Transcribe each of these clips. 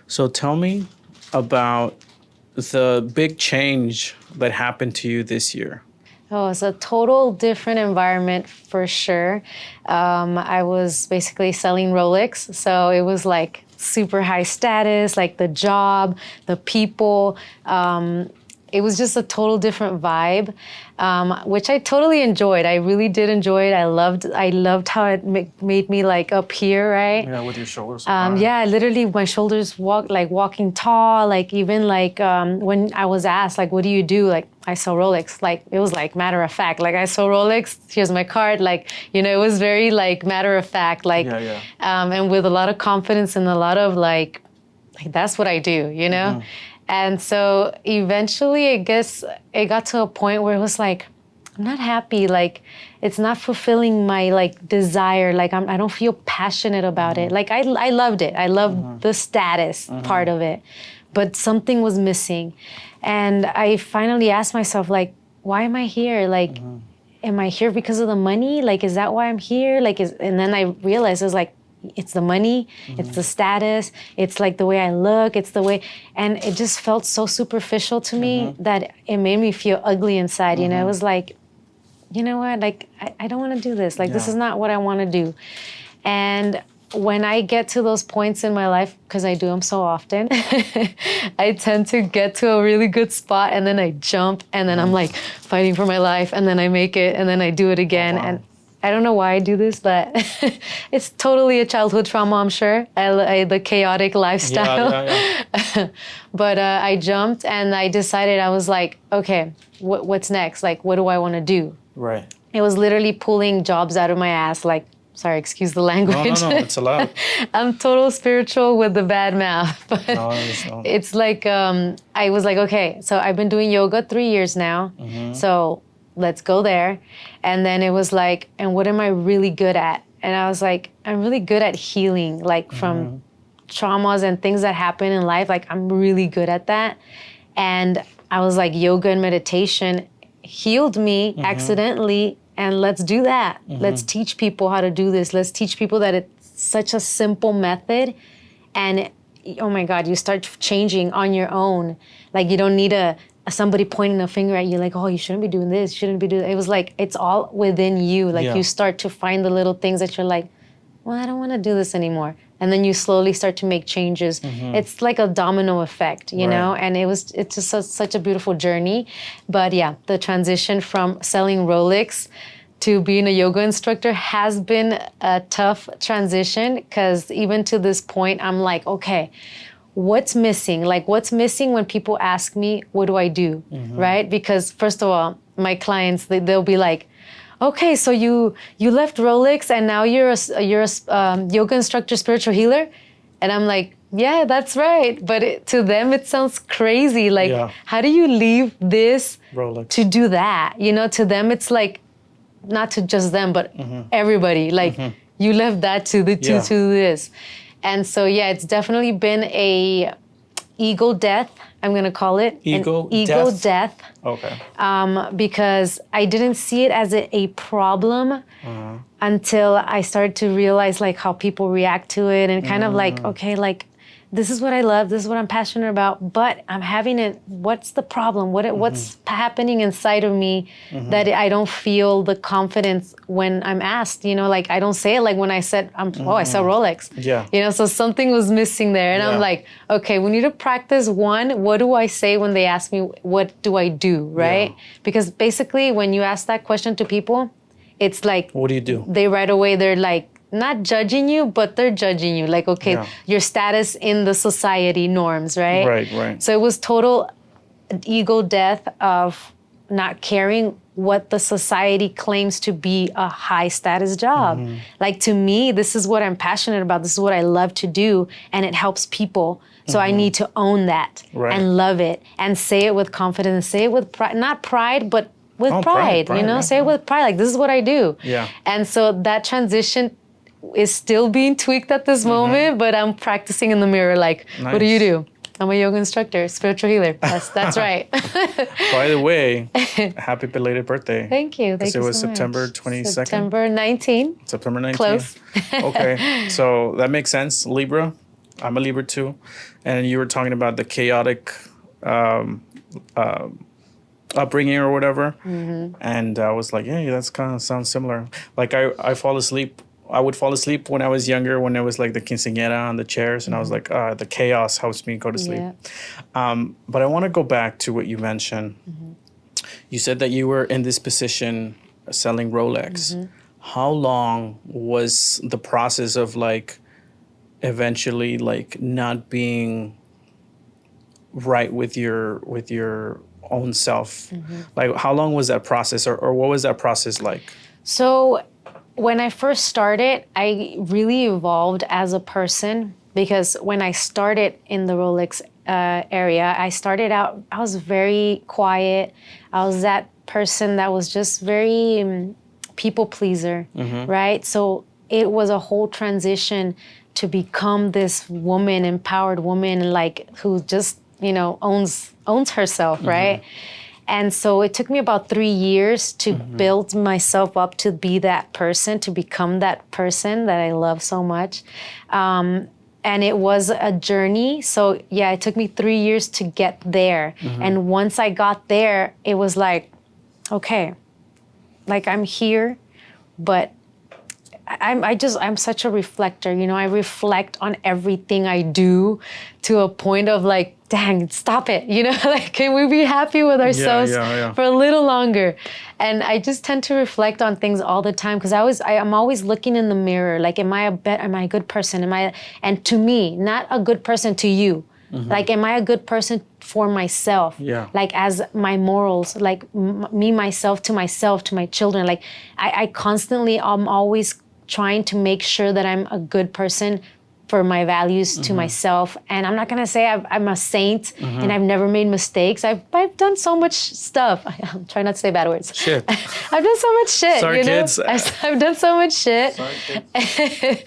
So tell me about the big change that happened to you this year. Oh, it's a total different environment for sure. I was basically selling Rolex, so it was like super high status, like the job, the people. It was just a total different vibe, which I totally enjoyed. I really did enjoy it. I loved how it made me like up here, right? Yeah, with your shoulders. Yeah, literally my shoulders walking tall. Like even like when I was asked like, what do you do? Like I sell Rolex. Like it was like matter of fact. Like I sell Rolex. Here's my card. Like it was very like matter of fact. Like and with a lot of confidence and a lot of like that's what I do. Mm-hmm. And so eventually, I guess it got to a point where it was like, I'm not happy. Like, it's not fulfilling my like desire. Like, I don't feel passionate about it. Like, I loved it. I loved the status part of it, but something was missing. And I finally asked myself, like, why am I here? Like, am I here because of the money? Like, is that why I'm here? Like, and then I realized it was like, it's the money, it's the status, it's like the way I look, it's the way, and it just felt so superficial to me that it made me feel ugly inside, It was like, you know what, like, I don't want to do this. Like, this is not what I want to do. And when I get to those points in my life, because I do them so often, I tend to get to a really good spot and then I jump and then I'm like fighting for my life and then I make it and then I do it again. And I don't know why I do this, but it's totally a childhood trauma, I'm sure. The chaotic lifestyle. Yeah. But I jumped and I decided, I was like, okay, what's next? Like, what do I want to do? Right. It was literally pulling jobs out of my ass. Like, sorry, excuse the language. No, it's allowed. I'm total spiritual with the bad mouth. But no. It's like, I was like, okay, so I've been doing yoga 3 years now. So let's go there. And then it was like, and what am I really good at? And I was like, I'm really good at healing, like from traumas and things that happen in life. Like I'm really good at that. And I was like, yoga and meditation healed me accidentally. And let's do that. Let's teach people how to do this. Let's teach people that it's such a simple method. And oh my God, you start changing on your own. Like you don't need somebody pointing a finger at you like, oh, you shouldn't be doing this, you shouldn't be doing that. It was like, it's all within you. Like you start to find the little things that you're like, well, I don't want to do this anymore. And then you slowly start to make changes. It's like a domino effect, you know? And it's just such a beautiful journey. But yeah, the transition from selling Rolex to being a yoga instructor has been a tough transition because even to this point, I'm like, okay, what's missing? Like what's missing when people ask me, what do I do, right? Because first of all, my clients, they'll be like, okay, so you left Rolex and now you're a yoga instructor, spiritual healer? And I'm like, yeah, that's right. But to them, it sounds crazy. Like, how do you leave this Rolex to do that? To them, it's like, not to just them, but everybody. Like, you left that to this. And so, yeah, it's definitely been a ego death, I'm going to call it. Ego death. Okay. Because I didn't see it as a problem until I started to realize, like, how people react to it and kind of like, okay, like, this is what I love, this is what I'm passionate about, but I'm having it, what's the problem? What's happening inside of me that I don't feel the confidence when I'm asked, like I don't say it like when I said, I sell Rolex. Yeah. So something was missing there. And I'm like, okay, we need to practice one, what do I say when they ask me, what do I do, right? Because basically when you ask that question to people, it's like, what do you do? They right away, they're like, not judging you, but they're judging you. Like, okay, your status in the society norms, right? Right. So it was total ego death of not caring what the society claims to be a high status job. Like to me, this is what I'm passionate about. This is what I love to do. And it helps people. So I need to own that and love it and say it with confidence and say it with pride, not pride, but with pride, say it with pride. Like, this is what I do. Yeah. And so that transition is still being tweaked at this moment, but I'm practicing in the mirror. Like, what do you do? I'm a yoga instructor, spiritual healer. That's right. By the way, happy belated birthday. Thank you. Thank you. It was so September much. 22nd. September 19. September 19th. Close. Okay, so that makes sense. Libra. I'm a Libra too, and you were talking about the chaotic upbringing or whatever, and I was like, hey, that's kind of sounds similar. Like I fall asleep. I would fall asleep when I was younger, when it was like the quinceañera on the chairs, and I was like, the chaos helps me go to sleep. Yeah. But I want to go back to what you mentioned. You said that you were in this position selling Rolex. How long was the process of like eventually like not being right with your own self? Like how long was that process, or what was that process like? So when I first started, I really evolved as a person, because when I started in the Rolex area, I started out, I was very quiet. I was that person that was just very people pleaser, right? So it was a whole transition to become this woman, empowered woman, like who just, owns herself, right? And so it took me about 3 years to build myself up to be that person, to become that person that I love so much. And it was a journey. So yeah, it took me 3 years to get there. And once I got there, it was like, okay, like I'm here, but I'm such a reflector. I reflect on everything I do to a point of like, dang, stop it. Like, can we be happy with ourselves for a little longer? And I just tend to reflect on things all the time, because I'm always looking in the mirror. Like, am I a good person? And to me, not a good person to you. Like, am I a good person for myself? Yeah. Like, as my morals, like me, myself, to my children. Like, I constantly, I'm always trying to make sure that I'm a good person for my values to myself. And I'm not going to say I'm a saint and I've never made mistakes. I've done so much stuff. I'm trying not to say bad words. Shit. I've done so much shit. Sorry, kids. I've done so much shit. Sorry, kids.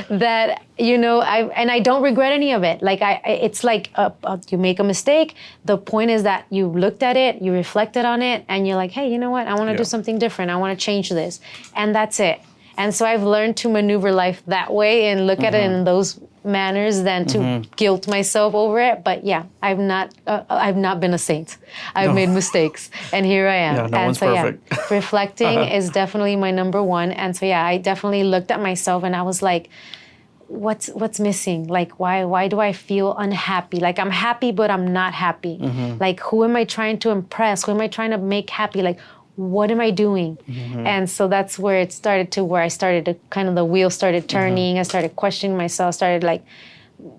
That, I don't regret any of it. Like, it's like you make a mistake. The point is that you looked at it, you reflected on it, and you're like, hey, you know what? I want to do something different. I want to change this. And that's it. And so I've learned to maneuver life that way and look at it in those manners than to guilt myself over it. But yeah, I've not been a saint. I've made mistakes, and here I am. Yeah, no one's perfect. Yeah, reflecting is definitely my number one. And so yeah, I definitely looked at myself and I was like, what's missing? Like, why do I feel unhappy? Like, I'm happy, but I'm not happy. Like, who am I trying to impress? Who am I trying to make happy? Like, what am I doing? And so that's where it started to kind of the wheel started turning. I started questioning myself, started like,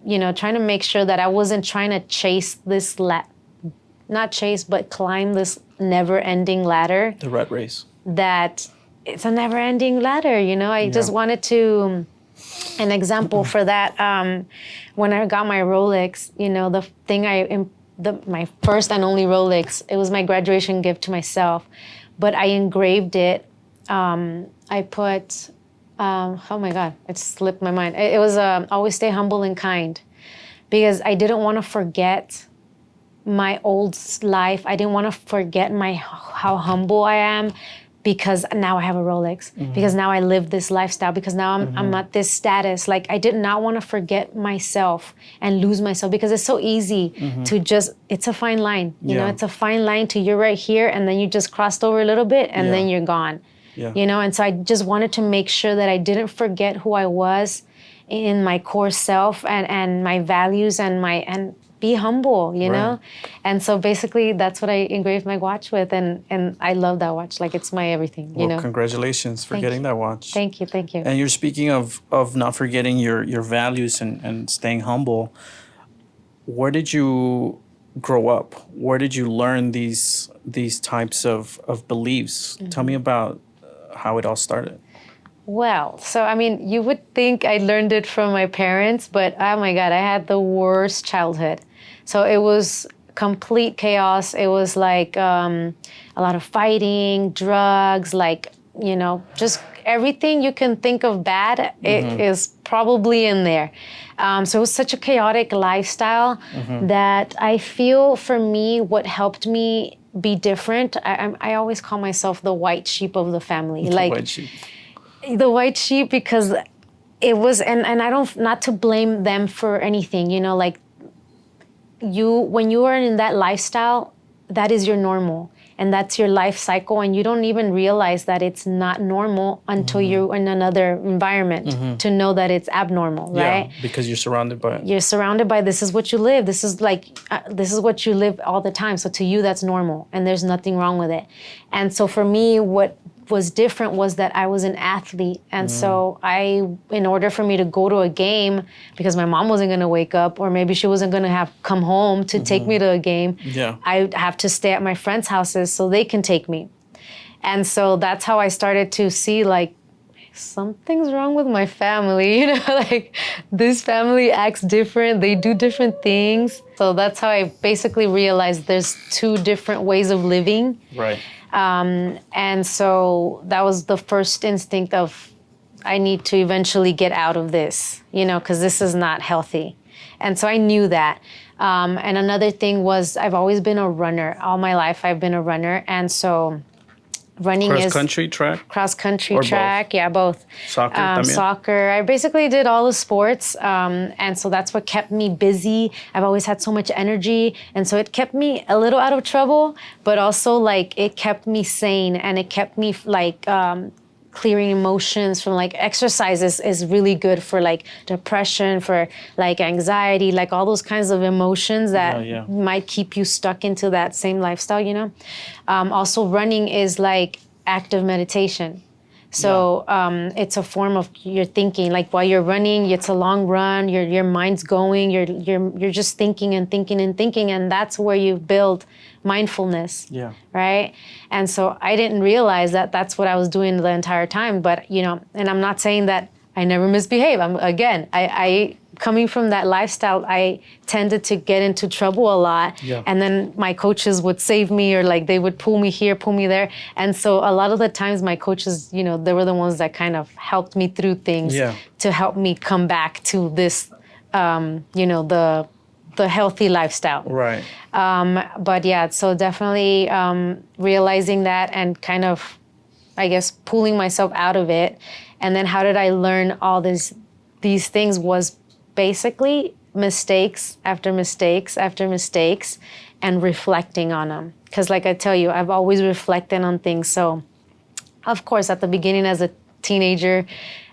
trying to make sure that I wasn't trying to chase this, not chase, but climb this never ending ladder. The rat race. That it's a never ending ladder, I just wanted to, an example for that, when I got my Rolex, the thing my first and only Rolex, it was my graduation gift to myself. But I engraved it. I put, oh my God, it slipped my mind. It was always stay humble and kind, because I didn't want to forget my old life. I didn't want to forget how humble I am, because now I have a Rolex, because now I live this lifestyle, because now I'm at this status. Like, I did not want to forget myself and lose myself, because it's so easy to just, it's a fine line, you know, it's a fine line to you're right here and then you just crossed over a little bit and then you're gone, and so I just wanted to make sure that I didn't forget who I was in my core self and my values and be humble, you know? And so basically that's what I engraved my watch with, and I love that watch. Like, it's my everything, you know? Congratulations for getting that watch. Thank you. And you're speaking of not forgetting your values and staying humble. Where did you grow up? Where did you learn these types of beliefs? Tell me about how it all started. Well, so I mean, you would think I learned it from my parents, but oh my God, I had the worst childhood. So it was complete chaos. It was like a lot of fighting, drugs, like, just everything you can think of bad, it is probably in there. So it was such a chaotic lifestyle that I feel, for me, what helped me be different, I always call myself the white sheep of the family. The white sheep. The white sheep, because it was, and I don't, not to blame them for anything, you know, like when you are in that lifestyle, that is your normal. And that's your life cycle, and you don't even realize that it's not normal until you're in another environment to know that it's abnormal, right? Yeah, because you're surrounded by it. You're surrounded by, this is what you live. This is like, this is what you live all the time. So to you, that's normal, and there's nothing wrong with it. And so for me, what was different was that I was an athlete. And so in order for me to go to a game, because my mom wasn't going to wake up, or maybe she wasn't going to have come home to take me to a game, I'd have to stay at my friends' houses so they can take me. And so that's how I started to see, like, something's wrong with my family, you know, like this family acts different, they do different things. So that's how I basically realized there's two different ways of living. Right. And so that was the first instinct of, I need to eventually get out of this, you know, because this is not healthy. And so I knew that. And another thing was, I've always been a runner. All my life I've been a runner. And so running is cross-country track? Cross-country Or track, both? yeah, both. Soccer también? Soccer. I basically did all the sports, and so that's what kept me busy. I've always had so much energy, and so it kept me a little out of trouble, but also, like, it kept me sane, and it kept me, like, clearing emotions from, like, exercises is really good for, like, depression, for, like, anxiety, like all those kinds of emotions that might keep you stuck into that same lifestyle, you know? Also, running is like active meditation. So it's a form of your thinking. Like while you're running, it's a long run, your mind's going, you're just thinking and thinking and thinking, and that's where you build mindfulness. Yeah. Right? And so I didn't realize that that's what I was doing the entire time. But, you know, and I'm not saying that I never misbehave. I coming from that lifestyle, I tended to get into trouble a lot. Yeah. And then my coaches would save me, or like they would pull me here, pull me there. And so a lot of the times my coaches, you know, they were the ones that kind of helped me through things to help me come back to this, you know, the healthy lifestyle. Right. But yeah, so definitely realizing that and kind of, I guess, pulling myself out of it. And then how did I learn all these things was basically mistakes after mistakes after mistakes and reflecting on them. Because like I tell you, I've always reflected on things. So of course, at the beginning as a teenager,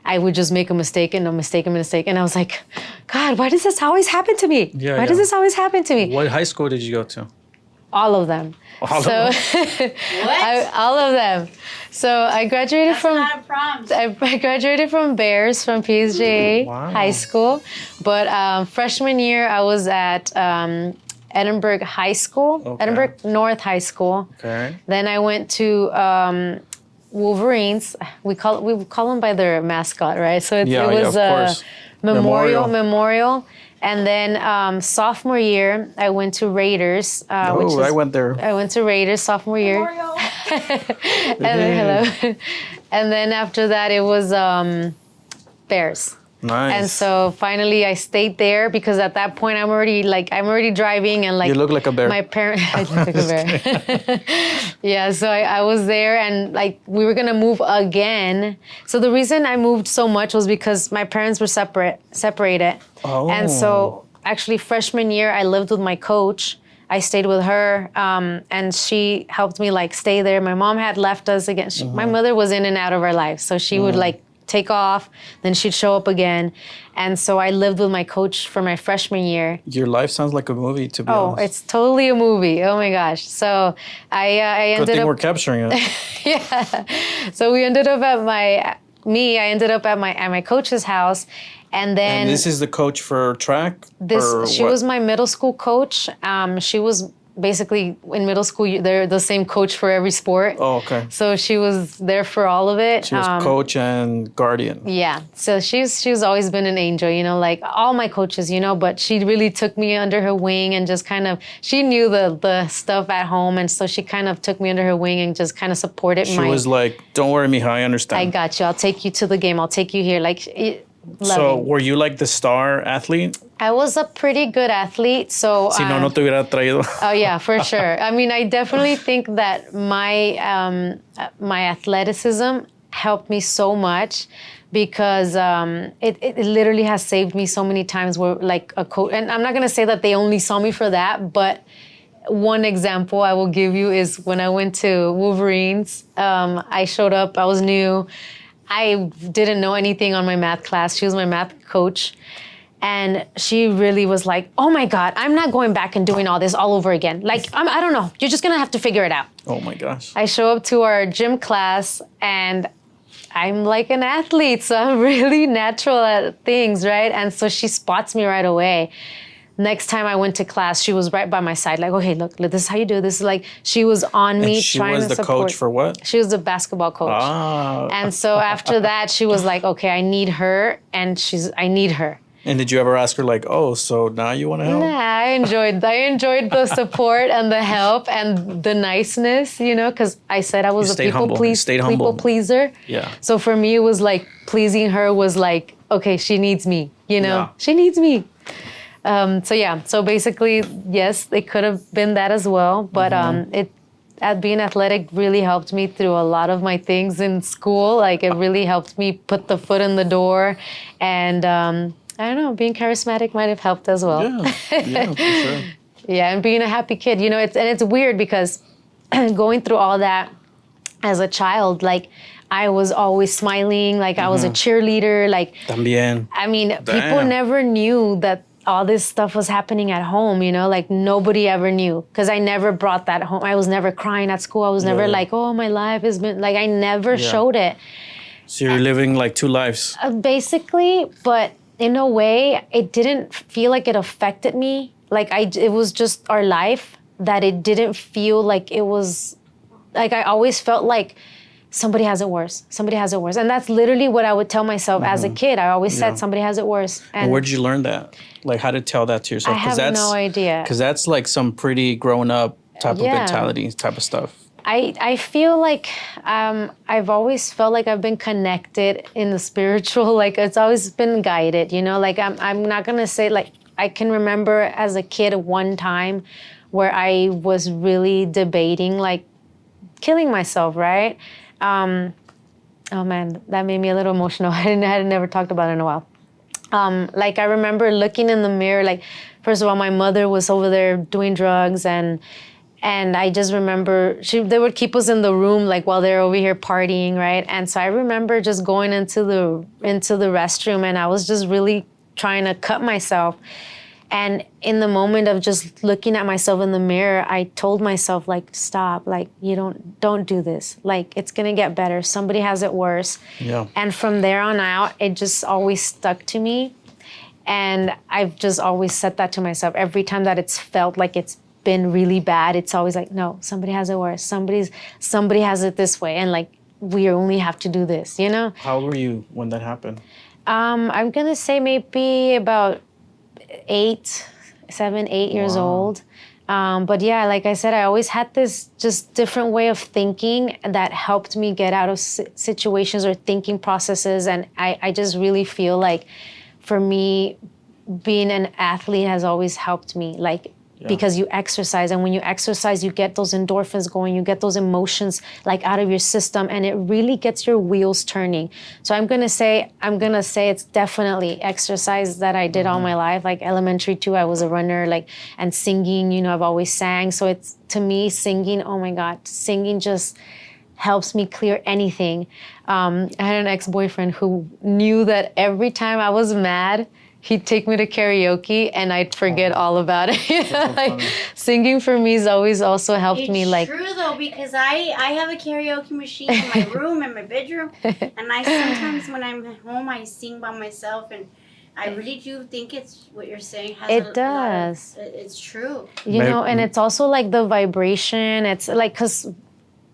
I would just make a mistake and a mistake and a mistake. And I was like, God, why does this always happen to me? Why does this always happen to me? What high school did you go to? All of them. All of them? What? All of them. So I graduated from... That's not a prompt. I graduated from Bears, from PSJA High School. But freshman year, I was at Edinburgh High School, Edinburgh North High School. Okay. Then I went to Wolverines. We call them by their mascot, right? So it was of course. Memorial. And then sophomore year, I went to Raiders. I went there. I went to Raiders sophomore year. And then, hello. And then after that, it was Bears. Nice. And so finally, I stayed there because at that point, I'm already driving and like. You look like a bear. My parents. I look like a bear. Yeah. So I was there and like we were gonna move again. So the reason I moved so much was because my parents were separated. Oh. And so actually freshman year, I lived with my coach. I stayed with her, and she helped me like stay there. My mom had left us again. My mother was in and out of our lives, so she would like take off, then she'd show up again. And so I lived with my coach for my freshman year. Your life sounds like a movie, to be honest. Oh, it's totally a movie. Oh my gosh. So I ended up... Good thing we're capturing it. Yeah. So we ended up at my coach's house. And then... And this is the coach for track? She was my middle school coach. She was basically in middle school, they're the same coach for every sport. Oh, okay. So she was there for all of it. She was coach and guardian. Yeah. So she's always been an angel, you know, like all my coaches, you know, but she really took me under her wing and just kind of, she knew the stuff at home. And so she kind of took me under her wing and just kind of supported She was like, don't worry, mija, I understand. I got you. I'll take you to the game. I'll take you here. Like, So were you like the star athlete? I was a pretty good athlete, so... Si no te hubiera traído. Oh, yeah, for sure. I mean, I definitely think that my athleticism helped me so much because it literally has saved me so many times where like a coach, and I'm not going to say that they only saw me for that, but one example I will give you is when I went to Wolverines, I showed up, I was new. I didn't know anything on my math class. She was my math coach. And she really was like, oh my God, I'm not going back and doing all this all over again. Like, I don't know. You're just going to have to figure it out. Oh my gosh. I show up to our gym class and I'm like an athlete. So I'm really natural at things, right? And so she spots me right away. Next time I went to class, she was right by my side. Like, okay, look, this is how you do it. This is like, she was on me trying to support. She was the coach for what? She was the basketball coach. Ah. And so after that, she was like, okay, I need her. And I need her. And did you ever ask her like, oh, so now you want to help? Nah, I enjoyed the support and the help and the niceness, you know, because I said I was a people pleaser. Yeah. So for me, it was like pleasing her was like, okay, she needs me, you know, she needs me. So basically, yes, it could have been that as well, but being athletic really helped me through a lot of my things in school. Like it really helped me put the foot in the door, and I don't know, being charismatic might have helped as well. Yeah, for sure. Yeah, and being a happy kid, you know, it's weird because going through all that as a child, like I was always smiling, like I was a cheerleader, like También. I mean, people never knew that all this stuff was happening at home, you know, like nobody ever knew because I never brought that home. I was never crying at school. I was never like, oh, my life has been like, I never showed it. So you're living like two lives. Basically, but in a way, it didn't feel like it affected me. Like it was just our life that it didn't feel like it was, like I always felt like somebody has it worse. Somebody has it worse. And that's literally what I would tell myself as a kid. I always said somebody has it worse. And where did you learn that? Like how to tell that to yourself? I have no idea. Because that's like some pretty grown up type of mentality type of stuff. I feel like I've always felt like I've been connected in the spiritual, like it's always been guided, you know, like I'm not going to say like, I can remember as a kid one time where I was really debating like killing myself, right? Oh man, that made me a little emotional. I had never talked about it in a while. Like I remember looking in the mirror, like first of all, my mother was over there doing drugs and I just remember they would keep us in the room like while they're over here partying, right? And so I remember just going into the restroom and I was just really trying to cut myself. And in the moment of just looking at myself in the mirror, I told myself like, stop, like you don't do this. Like it's gonna get better. Somebody has it worse. Yeah. And from there on out, it just always stuck to me. And I've just always said that to myself. Every time that it's felt like it's been really bad, it's always like, no, somebody has it worse. Somebody has it this way. And like, we only have to do this, you know? How old were you when that happened? I'm gonna say maybe about 7, 8 years old. But yeah, like I said, I always had this just different way of thinking that helped me get out of situations or thinking processes. And I just really feel like for me, being an athlete has always helped me. Like, because you exercise, and when you exercise, you get those endorphins going, you get those emotions like out of your system, and it really gets your wheels turning. So I'm gonna say it's definitely exercise that I did all my life. Like elementary too, I was a runner, like, and singing, you know, I've always sang. So it's, to me, singing, oh my God, singing just helps me clear anything. I had an ex-boyfriend who knew that every time I was mad, he'd take me to karaoke and I'd forget all about it. Like, singing for me has always also helped me. Like, it's true though, because I have a karaoke machine in my room, in my bedroom, and I sometimes when I'm at home I sing by myself, and I really do think it's what you're saying. It does. It's true. You know, and it's also like the vibration. It's like, because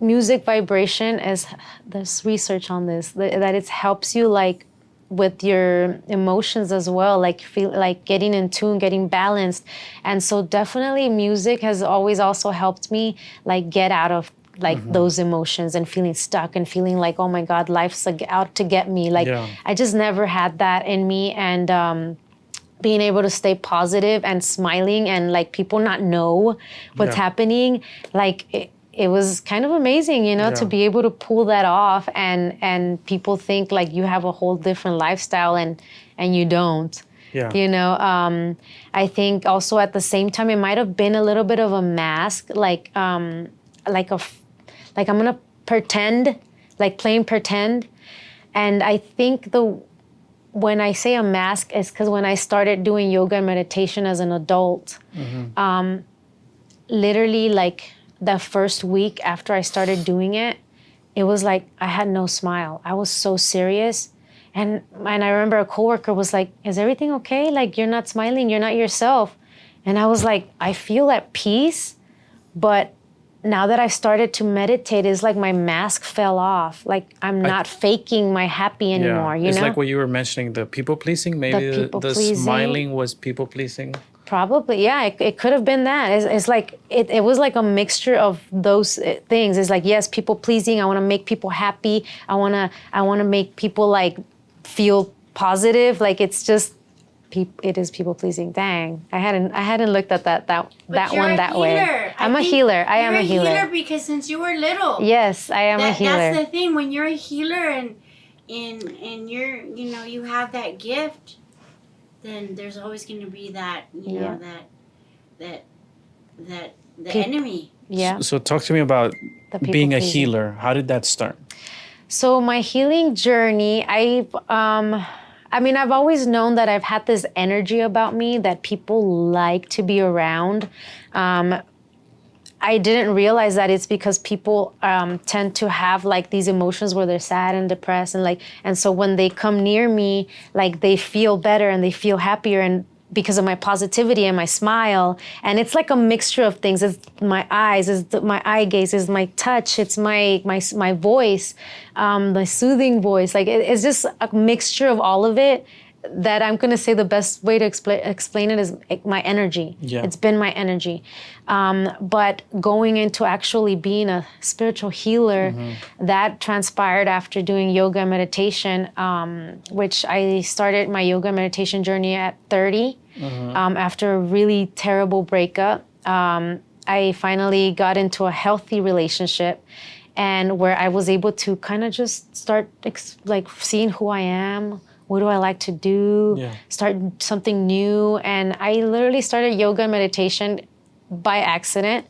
music vibration is, there's research on this, that it helps you like with your emotions as well, like feel like getting in tune, getting balanced. And so definitely music has always also helped me like get out of like those emotions and feeling stuck and feeling like, oh my God, life's out to get me. Like I just never had that in me. And being able to stay positive and smiling and like people not know what's happening, like it was kind of amazing, you know, to Yeah. be able to pull that off, and people think like you have a whole different lifestyle, and you don't. Yeah. You know, I think also at the same time it might have been a little bit of a mask, like I'm gonna pretend, like playing pretend, and I think when I say a mask, it's because when I started doing yoga and meditation as an adult, literally like the first week after I started doing it, it was like I had no smile. I was so serious. And I remember a coworker was like, "Is everything okay? Like you're not smiling, you're not yourself." And I was like, I feel at peace, but now that I've started to meditate, it's like my mask fell off. Like I'm not faking my happy anymore, you it's know? like what you were mentioning, the people pleasing. Maybe the people-pleasing. smiling was people pleasing. Probably, yeah. It could have been that. It's like it was like a mixture of those things. It's like, yes, people pleasing. I want to make people happy. I wanna make people like feel positive. Like it's just it is people pleasing. Dang, I hadn't looked at that one that way. I'm a healer. I am a healer. You're a healer because since you were little. Yes, I am a healer. That's the thing. When you're a healer and you're, you know, you have that gift, then there's always going to be that, you know, that the enemy. Yeah. So talk to me about The people being a pleasing. healer. How did that start? So my healing journey, I've always known that I've had this energy about me that people like to be around. I didn't realize that it's because people tend to have like these emotions where they're sad and depressed, and so when they come near me, like they feel better and they feel happier, and because of my positivity and my smile. And it's like a mixture of things. It's my eyes, it's my eye gaze, it's my touch, it's my voice, the soothing voice. Like it's just a mixture of all of it, that I'm going to say the best way to explain it is my energy. Yeah. It's been my energy. But going into actually being a spiritual healer, that transpired after doing yoga and meditation, which I started my yoga and meditation journey at 30, after a really terrible breakup. I finally got into a healthy relationship, and where I was able to kind of just start like seeing who I am. What do I like to do? Yeah. Start something new. And I literally started yoga and meditation by accident.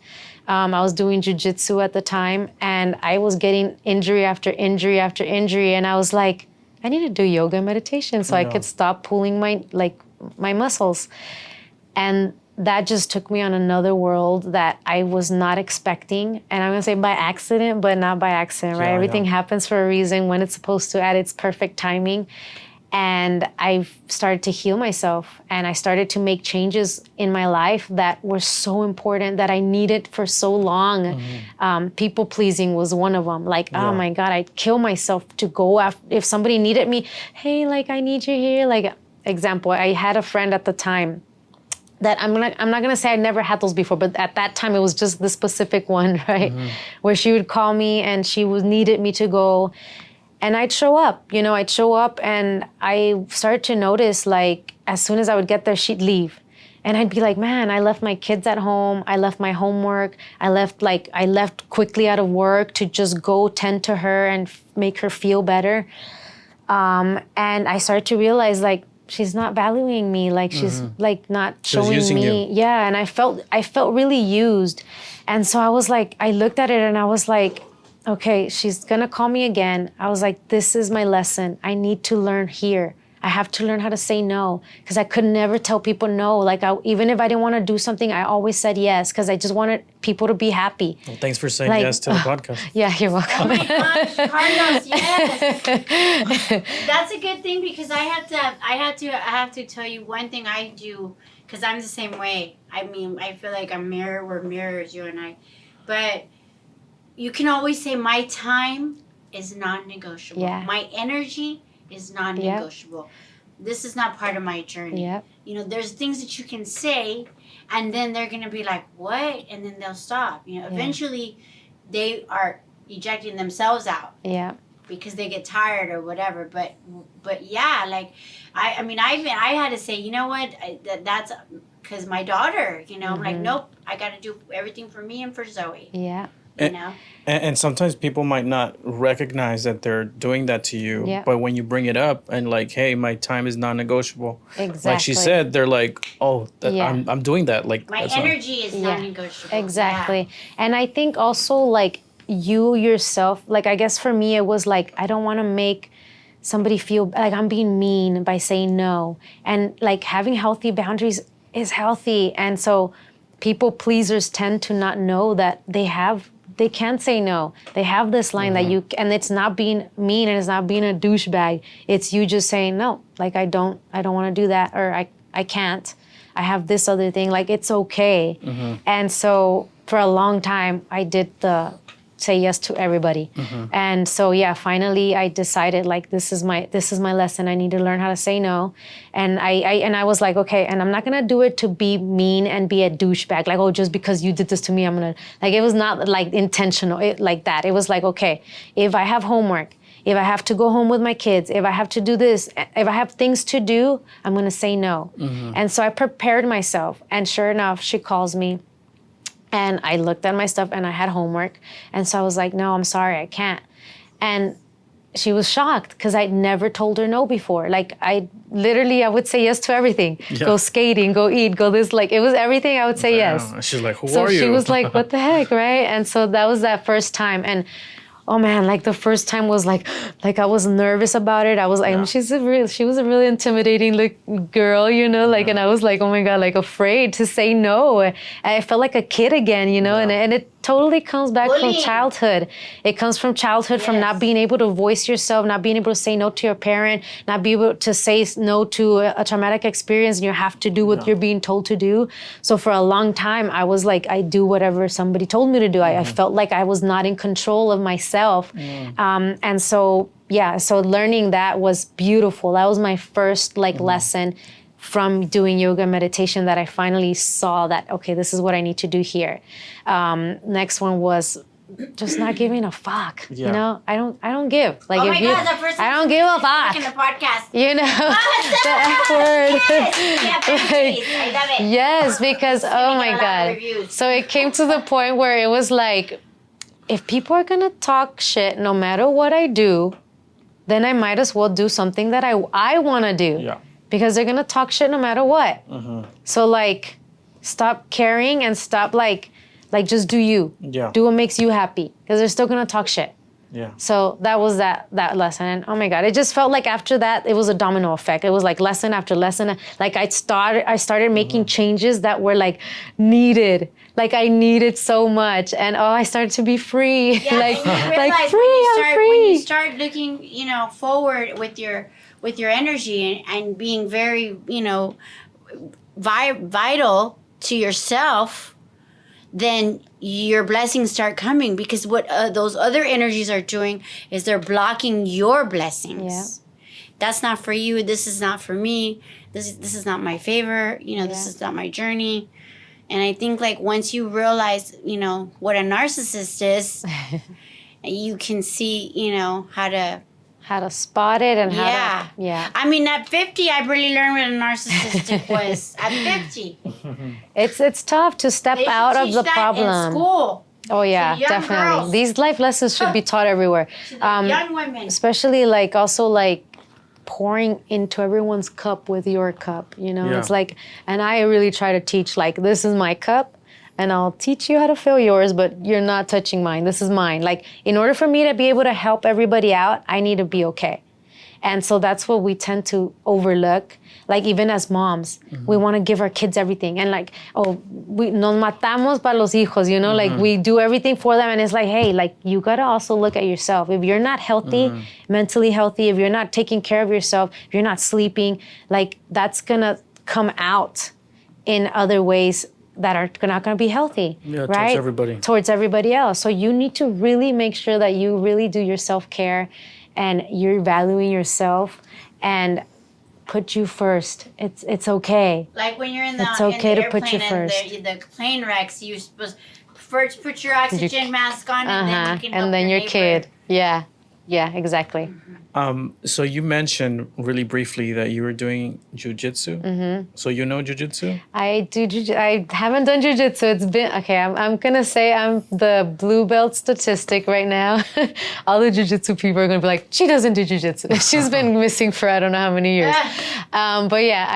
I was doing jujitsu at the time, and I was getting injury after injury after injury. And I was like, I need to do yoga and meditation so I could stop pulling my muscles. And that just took me on another world that I was not expecting. And I'm gonna say by accident, but not by accident, right? Yeah, Everything yeah. happens for a reason, when it's supposed to, at its perfect timing. And I started to heal myself, and I started to make changes in my life that were so important, that I needed for so long. People pleasing was one of them. Like, oh my God, I'd kill myself to go after, if somebody needed me, hey, like I need you here. Like, example, I had a friend at the time that I'm not gonna say I never had those before, but at that time it was just the specific one, right? Where she would call me and she needed me to go. And I'd show up, and I started to notice, like, as soon as I would get there, she'd leave. And I'd be like, man, I left my kids at home. I left my homework. I left quickly out of work to just go tend to her and make her feel better. And I started to realize, like, she's not valuing me. Like, she's like not showing using me. you. Yeah. And I felt really used. And so I was like, I looked at it and I was like, okay, she's gonna call me again. I was like, this is my lesson. I need to learn here. I have to learn how to say no, because I could never tell people no. Like, even if I didn't want to do something, I always said yes, because I just wanted people to be happy. Well, thanks for saying Like, yes to the podcast. Yeah, you're Oh welcome. my gosh, Carlos, yes. That's a good thing, because I have to tell you one thing I do, because I'm the same way. I mean, I feel like we're mirrors, you and I. But you can always say, my time is non-negotiable. Yeah. My energy is non-negotiable. This is not part of my journey. Yep. You know, there's things that you can say, and then they're going to be like, what? And then they'll stop. You know, eventually they are ejecting themselves out. Yeah. Because they get tired or whatever. But yeah, like, I had to say, you know what? That's because my daughter, you know, I'm like, nope, I got to do everything for me and for Zoe. Yeah. you know. And sometimes people might not recognize that they're doing that to you. Yeah. But when you bring it up and like, hey, my time is non-negotiable. Exactly. Like she said, they're like, oh, Yeah. I'm doing that. Like My that's not- energy is non-negotiable. Exactly. And I think also like you yourself, like I guess for me it was like I don't want to make somebody feel like I'm being mean by saying no. And like having healthy boundaries is healthy. And so people pleasers tend to not know that they can't say no. They have this line that you, and it's not being mean and it's not being a douchebag. It's you just saying no. Like I don't want to do that, or I can't. I have this other thing. Like it's okay. And so for a long time, I did the say yes to everybody. And so yeah, finally I decided like this is my lesson. I need to learn how to say no. And I was like, okay, and I'm not gonna do it to be mean and be a douchebag. Like, oh, just because you did this to me, I'm gonna like it was not like intentional like that. It was like, okay, if I have homework, if I have to go home with my kids, if I have to do this, if I have things to do, I'm gonna say no. And so I prepared myself, and sure enough, she calls me. And I looked at my stuff and I had homework. And so I was like, no, I'm sorry, I can't. And she was shocked because I'd never told her no before. Like I would say yes to everything. Yeah. Go skating, go eat, go this. Like it was everything I would say yes. And she's like, who So are you? she was like, what the heck, right? And so that was that first time. And oh man, like the first time was like I was nervous about it. I was like, she was a really intimidating like girl, you know, like, and I was like, oh my God, like afraid to say no. And I felt like a kid again, you know, and it totally comes back from childhood. It comes from childhood, from not being able to voice yourself, not being able to say no to your parent, not be able to say no to a traumatic experience, and you have to do what you're being told to do. So for a long time, I was like, I do whatever somebody told me to do. I felt like I was not in control of myself. And so, yeah, so learning that was beautiful. That was my first lesson from doing yoga and meditation, that I finally saw that, okay, this is what I need to do here. Next one was just not giving a fuck. Yeah. You know, I don't give. Like, Oh if my you, God, the first I don't give a fuck. in the podcast. You know, the F word. Yeah, please. I love it. Yes, because oh Giving it my a lot of God. reviews. So it came to the point where it was like, if people are gonna talk shit no matter what I do, then I might as well do something that I want to do. Yeah. Because they're gonna talk shit no matter what. So like, stop caring and stop like just do you. Yeah. Do what makes you happy, because they're still gonna talk shit. Yeah. So that was that lesson. And oh my God, it just felt like after that, it was a domino effect. It was like lesson after lesson. Like I started making changes that were like needed. Like I needed so much. And I started to be free. Yeah, like, and you realize like free, I'm free. when you start looking, you know, forward with your energy and being very, you know, vital to yourself, then your blessings start coming, because what those other energies are doing is they're blocking your blessings. Yeah. That's not for you. This is not for me. This is not my favor. You know, this is not my journey. And I think like once you realize, you know, what a narcissist is, you can see, you know, how to spot it and yeah. how to, yeah. I mean, at 50, I really learned what a narcissistic was. At 50. It's tough to step They should out of teach the that problem. in school. Oh yeah, to young definitely. girls. These life lessons should be taught everywhere. To the young women. Especially like also like pouring into everyone's cup with your cup, you know? Yeah. It's like, and I really try to teach like, this is my cup and I'll teach you how to fill yours, but you're not touching mine. This is mine. Like, in order for me to be able to help everybody out, I need to be okay. And so that's what we tend to overlook. Like, even as moms, we want to give our kids everything. And like, we nos matamos para los hijos, you know? Like, we do everything for them. And it's like, hey, like, you got to also look at yourself. If you're not healthy, mentally healthy, if you're not taking care of yourself, if you're not sleeping, like, that's going to come out in other ways that are not going to be healthy, Yeah, right? towards everybody. Towards everybody else. So you need to really make sure that you really do your self-care and you're valuing yourself and put you first. It's okay. Like when you're in the, It's okay in the to put you airplane first. and the plane wrecks, you're supposed first put your oxygen mask on and then you can help and then your neighbor. kid. Yeah. Yeah, exactly. So you mentioned really briefly that you were doing jujitsu. Mm-hmm. So you know jujitsu? I do. I haven't done jujitsu. It's been okay. I'm gonna say I'm the blue belt statistic right now. All the jujitsu people are gonna be like, she doesn't do jujitsu. She's been missing for I don't know how many years. But yeah,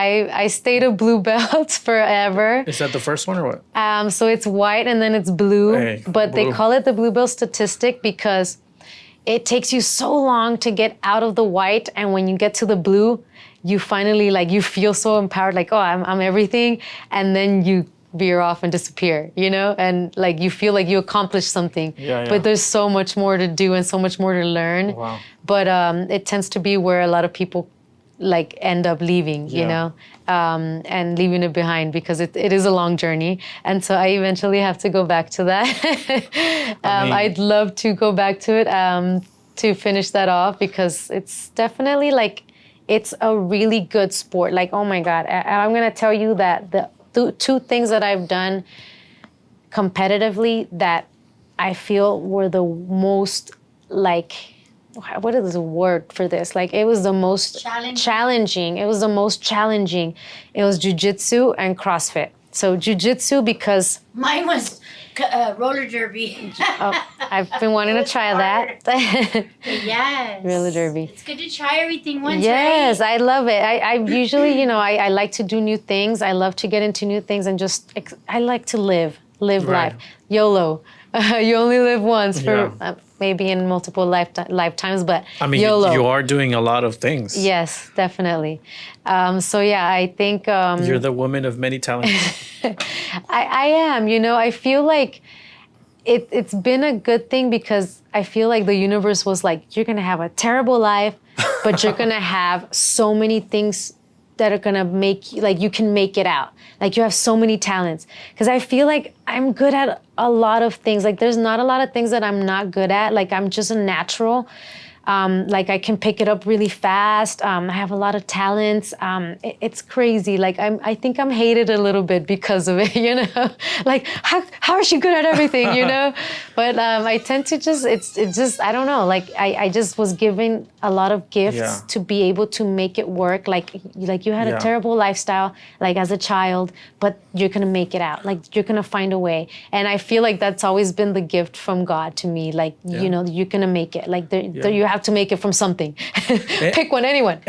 I stayed a blue belt forever. Is that the first one or what? So it's white and then it's blue, Hey, but they blue. call it the blue belt statistic because it takes you so long to get out of the white, and when you get to the blue, you finally like you feel so empowered, like, oh, I'm everything, and then you veer off and disappear, you know, and like you feel like you accomplished something. Yeah. But there's so much more to do and so much more to learn. Wow. But it tends to be where a lot of people like end up leaving, you Yeah. know, and leaving it behind because it is a long journey. And so I eventually have to go back to that. I'd love to go back to it to finish that off because it's definitely like, it's a really good sport. Like, oh my God, I'm going to tell you that the two things that I've done competitively that I feel were the most like, what is the word for this? Like, it was the most challenging. It was the most challenging. It was jiu-jitsu and CrossFit. So jiu-jitsu because... Mine was roller derby. I've been wanting to try that. Yes. Roller derby. It's good to try everything once, Yes, right? I love it. I usually, you know, I like to do new things. I love to get into new things and just... I like to live Right. life. YOLO. You only live once for Yeah. maybe in multiple lifetimes, but I mean, YOLO. you are doing a lot of things. Yes, definitely. So yeah, I think You're the woman of many talents. I am. You know, I feel like it's been a good thing because I feel like the universe was like, you're gonna have a terrible life, but you're gonna have so many things that are gonna make you, like, you can make it out. Like, you have so many talents. Because I feel like I'm good at a lot of things. Like, there's not a lot of things that I'm not good at. Like, I'm just a natural. Like, I can pick it up really fast. I have a lot of talents. It's crazy. Like, I think I'm hated a little bit because of it, you know? Like, how is she good at everything, you know? But I tend to just, it's just, I don't know. Like, I just was given a lot of gifts to be able to make it work. Like you had a terrible lifestyle, like, as a child, but you're going to make it out. Like, you're going to find a way. And I feel like that's always been the gift from God to me. Like, you know, you're going to make it. Like, you have to make it from something. Pick one, anyone.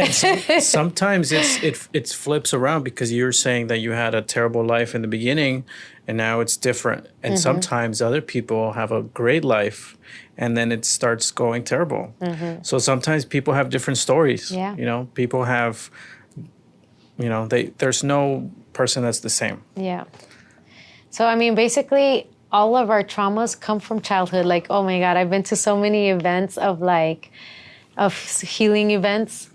Sometimes it flips around because you're saying that you had a terrible life in the beginning and now it's different. And sometimes other people have a great life and then it starts going terrible. So sometimes people have different stories. Yeah. You know, people have, you know, there's no person that's the same. Yeah. So, I mean, basically, all of our traumas come from childhood. Like, oh my God, I've been to so many events of healing events.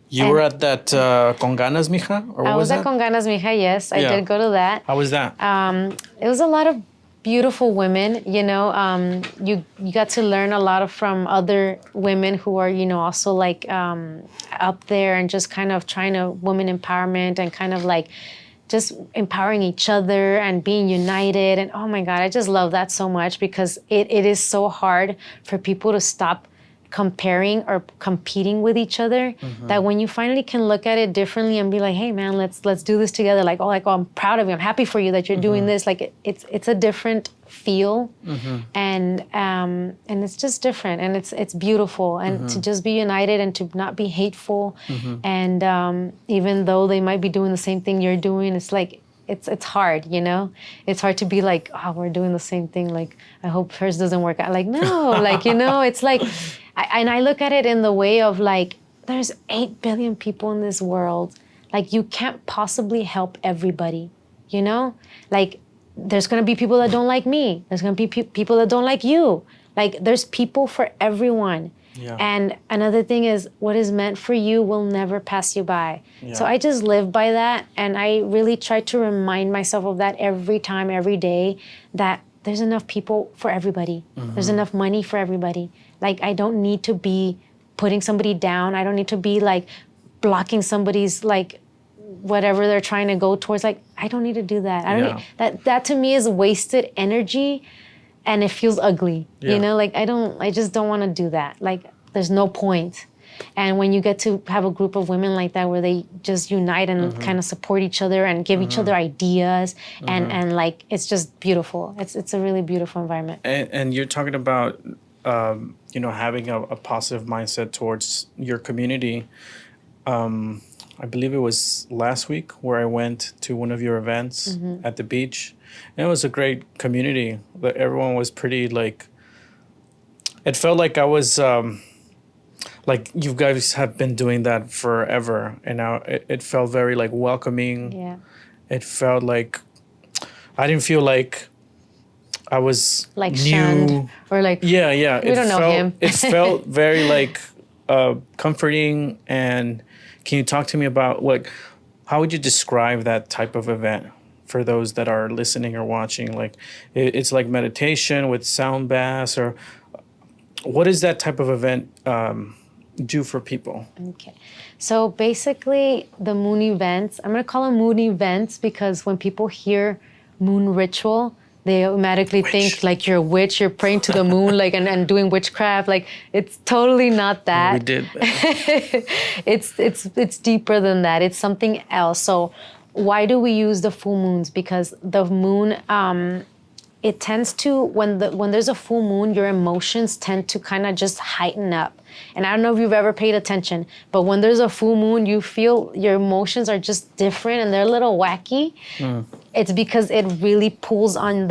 You were at that Con Ganas, Mija? Or what I was that? at Con Ganas, Mija, yes. I did go to that. How was that? It was a lot of beautiful women, you know. You got to learn a lot from other women who are, you know, also like up there and just kind of trying to women empowerment and kind of like just empowering each other and being united. And oh my God, I just love that so much because it is so hard for people to stop comparing or competing with each other, that when you finally can look at it differently and be like, hey man, let's do this together. Like, oh, I'm proud of you. I'm happy for you that you're doing this. Like, it's a different feel, and it's just different, and it's beautiful, and to just be united and to not be hateful, and even though they might be doing the same thing you're doing, it's like, it's hard, you know? It's hard to be like, oh, we're doing the same thing. Like, I hope hers doesn't work out. Like, no, like, you know, it's like, I look at it in the way of like, there's 8 billion people in this world. Like, you can't possibly help everybody, you know? Like, there's gonna be people that don't like me. There's gonna be people that don't like you. Like, there's people for everyone. Yeah. And another thing is, what is meant for you will never pass you by. Yeah. So I just live by that, and I really try to remind myself of that every time, every day, that there's enough people for everybody. There's enough money for everybody. Like, I don't need to be putting somebody down. I don't need to be like blocking somebody's like whatever they're trying to go towards. Like, I don't need to do that. I don't need, that to me is wasted energy. And it feels ugly, you know, like I just don't want to do that. Like, there's no point. And when you get to have a group of women like that where they just unite and kind of support each other and give each other ideas and like, it's just beautiful. It's a really beautiful environment. And you're talking about, you know, having a positive mindset towards your community. I believe it was last week where I went to one of your events at the beach. And it was a great community. Everyone was pretty like, it felt like I was, like you guys have been doing that forever. And now it felt very like welcoming. Yeah. It felt like, I didn't feel like I was Like new. shunned or like, Yeah. we don't know him. It felt very like comforting. And can you talk to me about like, how would you describe that type of event for those that are listening or watching? Like it's like meditation with sound baths, or what does that type of event do for people? Okay. So basically the moon events, I'm going to call them moon events because when people hear moon ritual, they automatically think like you're a witch, you're praying to the moon, like and doing witchcraft. Like it's totally not that. We did that. It's deeper than that. It's something else. So why do we use the full moons? Because the moon, it tends to, when there's a full moon, your emotions tend to kind of just heighten up. And I don't know if you've ever paid attention, but when there's a full moon, you feel your emotions are just different and they're a little wacky. It's because it really pulls on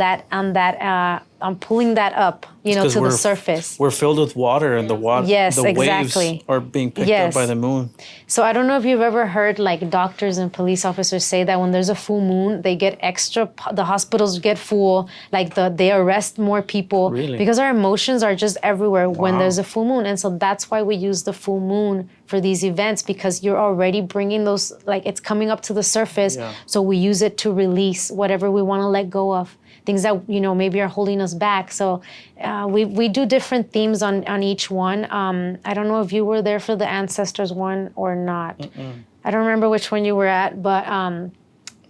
pulling that up, you know, to the surface. We're filled with water, and the Yes, the exactly. waves are being picked up by the moon. So I don't know if you've ever heard like doctors and police officers say that when there's a full moon, they get extra, the hospitals get full, like they arrest more people. Really? Because our emotions are just everywhere when there's a full moon. And so that's why we use the full moon for these events, because you're already bringing those, like it's coming up to the surface. Yeah. So we use it to release whatever we want to let go of, things that, you know, maybe are holding us back. So we do different themes on each one. I don't know if you were there for the ancestors one or not. I don't remember which one you were at, but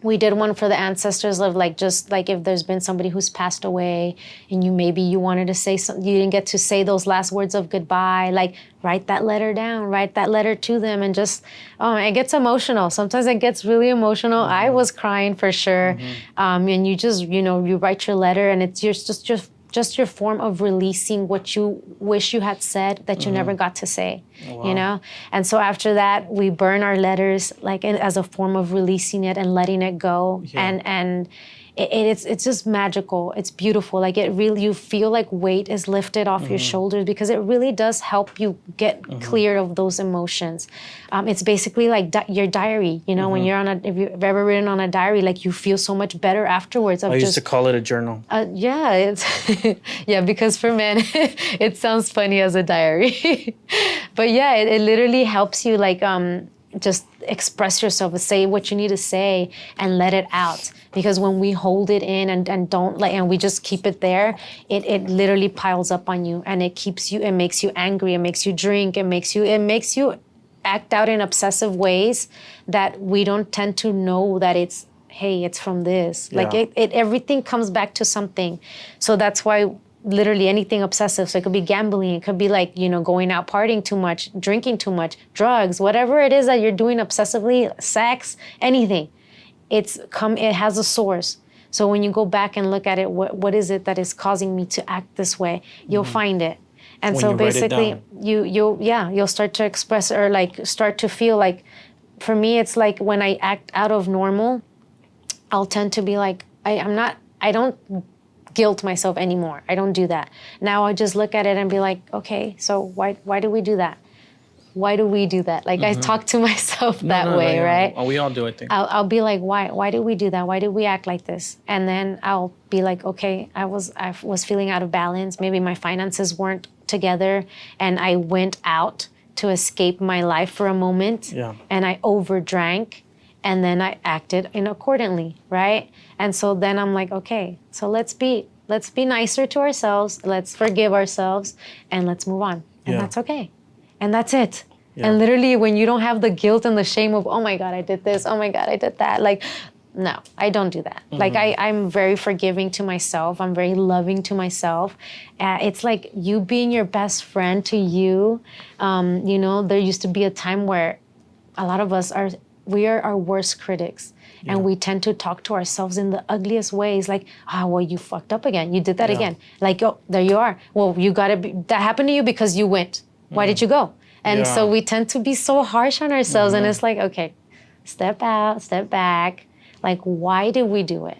we did one for the ancestors of like, just like if there's been somebody who's passed away and you wanted to say something, you didn't get to say those last words of goodbye, like write that letter down, write that letter to them, and just, it gets emotional. Sometimes it gets really emotional. I was crying for sure. And you just, you know, you write your letter and it's just your form of releasing what you wish you had said that you never got to say, you know? And so after that, we burn our letters like as a form of releasing it and letting it go. Yeah. And it's just magical. It's beautiful. Like it really, you feel like weight is lifted off your shoulders because it really does help you get clear of those emotions. It's basically like your diary, you know, when if you've ever written on a diary, like you feel so much better afterwards. I used to call it a journal. Yeah, it's yeah, because for men, it sounds funny as a diary. But yeah, it literally helps you like just express yourself, say what you need to say and let it out. Because when we hold it in and don't like, and we just keep it there, it literally piles up on you and it makes you angry, it makes you drink, it makes you act out in obsessive ways that we don't tend to know that it's, hey, it's from this. Yeah. Like everything comes back to something. So that's why literally anything obsessive. So it could be gambling. It could be like, you know, going out partying too much, drinking too much, drugs, whatever it is that you're doing obsessively, sex, anything. It has a source. So when you go back and look at it, what is it that is causing me to act this way? You'll find it. And so basically you'll start to express or like start to feel like, for me, it's like when I act out of normal, I'll tend to be like, I don't guilt myself anymore. I don't do that. Now I just look at it and be like, okay, so why do we do that? Why do we do that? Like I talk to myself that way, right? We all do it. I'll be like, why do we do that? Why do we act like this? And then I'll be like, okay, I was feeling out of balance. Maybe my finances weren't together and I went out to escape my life for a moment. Yeah. And I overdrank and then I acted accordingly, right? And so then I'm like, okay, so let's be nicer to ourselves. Let's forgive ourselves and let's move on. And that's okay. And that's it. Yeah. And literally when you don't have the guilt and the shame of, oh my God, I did this. Oh my God, I did that. Like No, I don't do that. Like I'm very forgiving to myself. I'm very loving to myself. It's like you being your best friend to you. You know, there used to be a time where a lot of us we are our worst critics. Yeah. And we tend to talk to ourselves in the ugliest ways, like, well, you fucked up again. You did that Yeah. again. Like, oh, there you are. Well, that happened to you because you went. Why did you go? And Yeah. so we tend to be so harsh on ourselves. And it's like, okay, step out, step back. Like, why did we do it?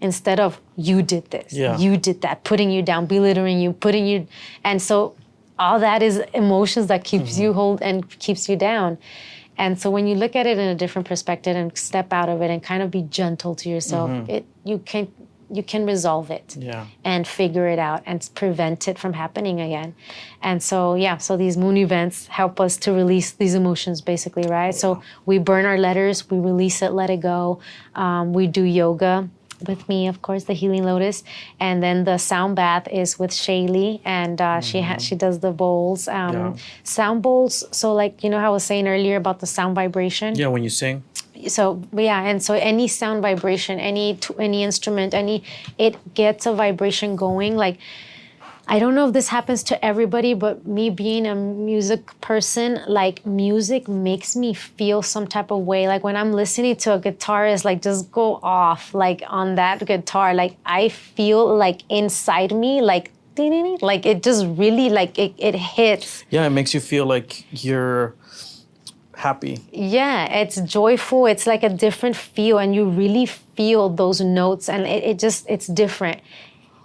Instead of, you did this, Yeah. you did that, putting you down, belittling you, putting you. And so all that is emotions that keeps you hold and keeps you down. And so when you look at it in a different perspective and step out of it and kind of be gentle to yourself, you can resolve it and figure it out and prevent it from happening again. And so, so these moon events help us to release these emotions basically, right? So we burn our letters, we release it, let it go. We do yoga with me, of course, the Healing Lotus. And then the sound bath is with Shaylee, and she does the bowls. Sound bowls, so like, you know how I was saying earlier about the sound vibration? Yeah, when you sing. So and so any sound vibration, any instrument, it gets a vibration going. Like, I don't know if this happens to everybody, but me being a music person, like, music makes me feel some type of way. Like when I'm listening to a guitarist, like, just go off, like, on that guitar, like, I feel like inside me, like, ding, like, it just really, like, it hits. Yeah, it makes you feel like you're happy. Yeah, it's joyful. It's like a different feel, and you really feel those notes, and it's different.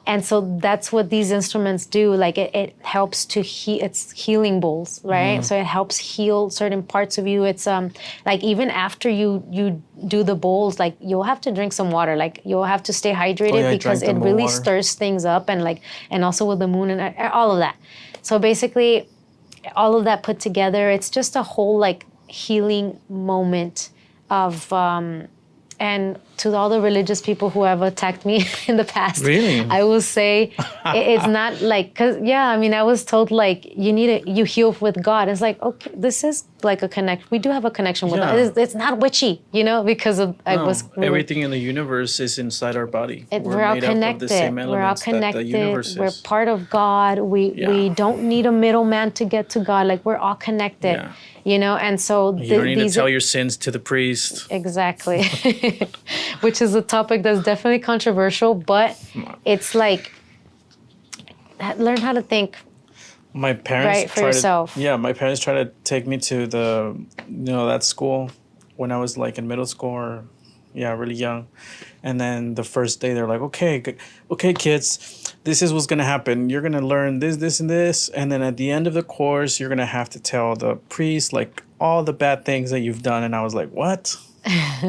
And so that's what these instruments do. Like it helps to it's healing bowls, right? So it helps heal certain parts of you. It's like even after you do the bowls, like you'll have to drink some water. Like you'll have to stay hydrated because it really stirs things up, and also with the moon and all of that. So basically, all of that put together, it's just a whole like healing moment of. And to all the religious people who have attacked me in the past, really? I will say it's not like, cause I mean, I was told like you heal with God. It's like, okay, this is like a connect. We do have a connection with God. It's not witchy, because of everything in the universe is inside our body. We're all connected. We're all connected. We're part of God. We don't need a middleman to get to God. Like we're all connected. Yeah. And so you don't need to tell your sins to the priest. Exactly. Which is a topic that's definitely controversial, but it's like, learn how to think my parents right for yourself. My parents tried to take me to that school when I was like in middle school or really young. And then the first day they're like, okay, kids, this is what's going to happen. You're going to learn this, and this. And then at the end of the course, you're going to have to tell the priest like all the bad things that you've done. And I was like, what?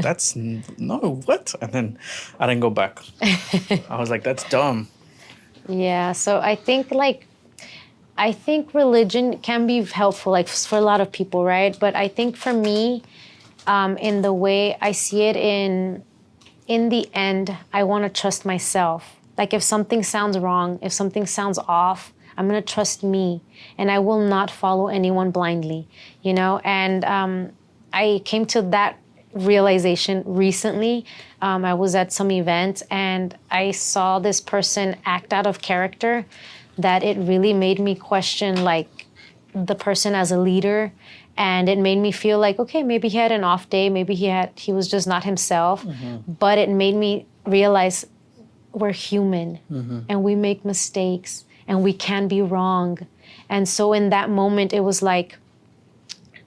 What? And then I didn't go back. I was like, that's dumb. Yeah. So I think religion can be helpful, like for a lot of people, right? But I think for me, in the way I see it, in the end, I want to trust myself. Like if something sounds wrong, if something sounds off, I'm going to trust me, and I will not follow anyone blindly, And I came to that realization recently. I was at some event and I saw this person act out of character that it really made me question like the person as a leader, and it made me feel like, okay, maybe he had an off day, maybe he was just not himself, but it made me realize we're human and we make mistakes and we can be wrong. And so in that moment it was like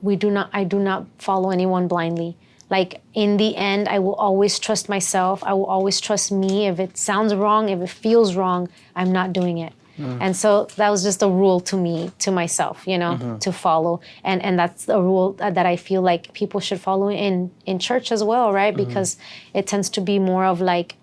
I do not follow anyone blindly. Like in the end, I will always trust myself. I will always trust me. If it sounds wrong, if it feels wrong, I'm not doing it. And so that was just a rule to myself, to follow. And that's a rule that I feel like people should follow in church as well, right? Because it tends to be more of like,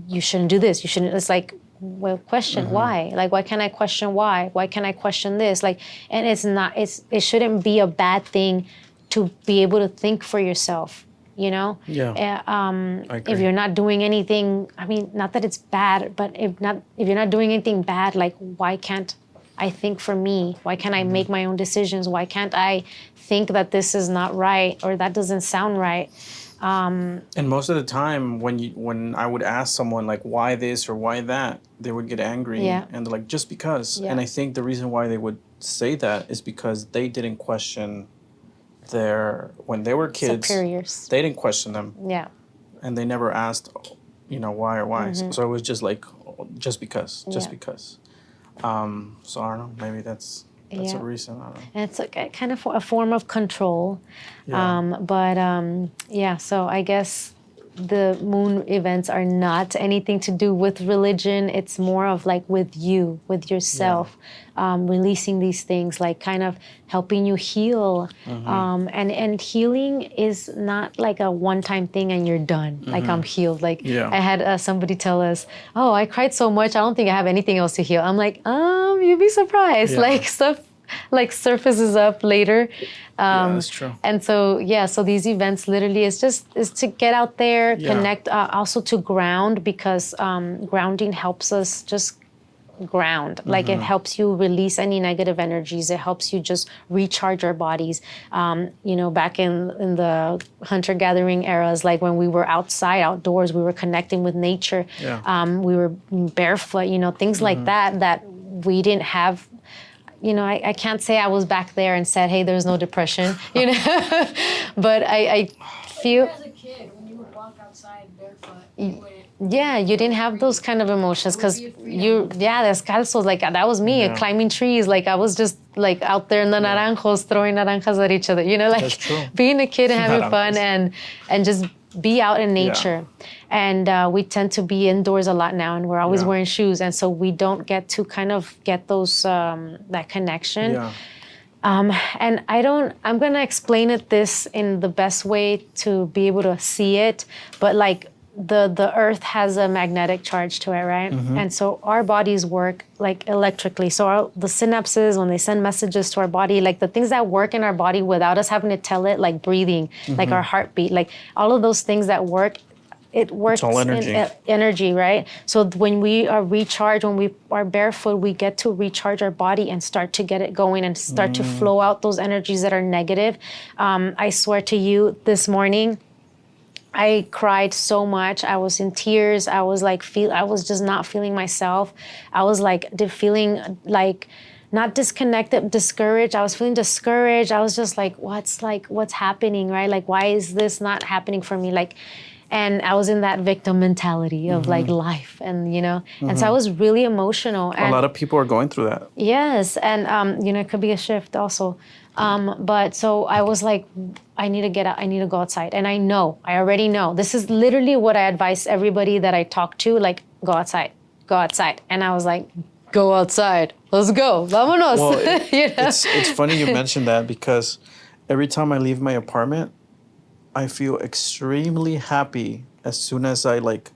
you shouldn't do this. You shouldn't. It's like, well, question why? Like, why can't I question why? Why can't I question this? Like, and it shouldn't be a bad thing to be able to think for yourself. Yeah. If you're not doing anything, I mean, not that it's bad, but if you're not doing anything bad, like why can't I think for me? Why can't I make my own decisions? Why can't I think that this is not right or that doesn't sound right? And most of the time, when I would ask someone like why this or why that, they would get angry Yeah. and they're like just because. Yeah. And I think the reason why they would say that is because they didn't question when they were kids. Superiors. They didn't question them, Yeah. and they never asked, why or why. Mm-hmm. So it was just like just because. Yeah. So I don't know. Maybe that's a reason. I don't know. And it's like kind of a form of control. Yeah. So I guess the moon events are not anything to do with religion. It's more of like with you, with yourself, releasing these things, like kind of helping you heal. Mm-hmm. And healing is not like a one-time thing and you're done. Like I'm healed. Like I had somebody tell us, "Oh, I cried so much. I don't think I have anything else to heal." I'm like, you'd be surprised. Yeah. Like stuff like surfaces up later. That's true. And so, so these events literally is to get out there, connect, also to ground, because grounding helps us just ground. Like it helps you release any negative energies. It helps you just recharge our bodies. Back in the hunter-gathering eras, like when we were outdoors, we were connecting with nature. Yeah. We were barefoot, things like that we didn't have. I can't say I was back there and said, hey, there's no depression, but I feel. As a kid, when you would walk outside barefoot, you didn't have those kind of emotions because descalzos, like that was me, climbing trees. Like I was just like out there in the naranjos, throwing naranjas at each other, That's true. being a kid and having fun and just be out in nature. Yeah. And we tend to be indoors a lot now, and we're always wearing shoes. And so we don't get to kind of get those, that connection. Yeah. And I'm going to explain this in the best way to be able to see it. But like the earth has a magnetic charge to it, right? Mm-hmm. And so our bodies work like electrically. So the synapses, when they send messages to our body, like the things that work in our body without us having to tell it, like breathing, like our heartbeat, like all of those things that work, it works. It's all energy. In energy, right? So when we are recharged, when we are barefoot, we get to recharge our body and start to get it going and start to flow out those energies that are negative. I swear to you, this morning, I cried so much. I was in tears. I was like, I was just not feeling myself. I was like feeling like not disconnected, discouraged. I was feeling discouraged. I was just like, what's happening, right? Like, why is this not happening for me? Like, and I was in that victim mentality of like life, and and so I was really emotional. And a lot of people are going through that. Yes, and it could be a shift also. But so I was like, I need to get out. I need to go outside. And I already know. This is literally what I advise everybody that I talk to, like, go outside. And I was like, go outside. Let's go. Vámonos. Well, it's funny you mentioned that, because every time I leave my apartment, I feel extremely happy as soon as I like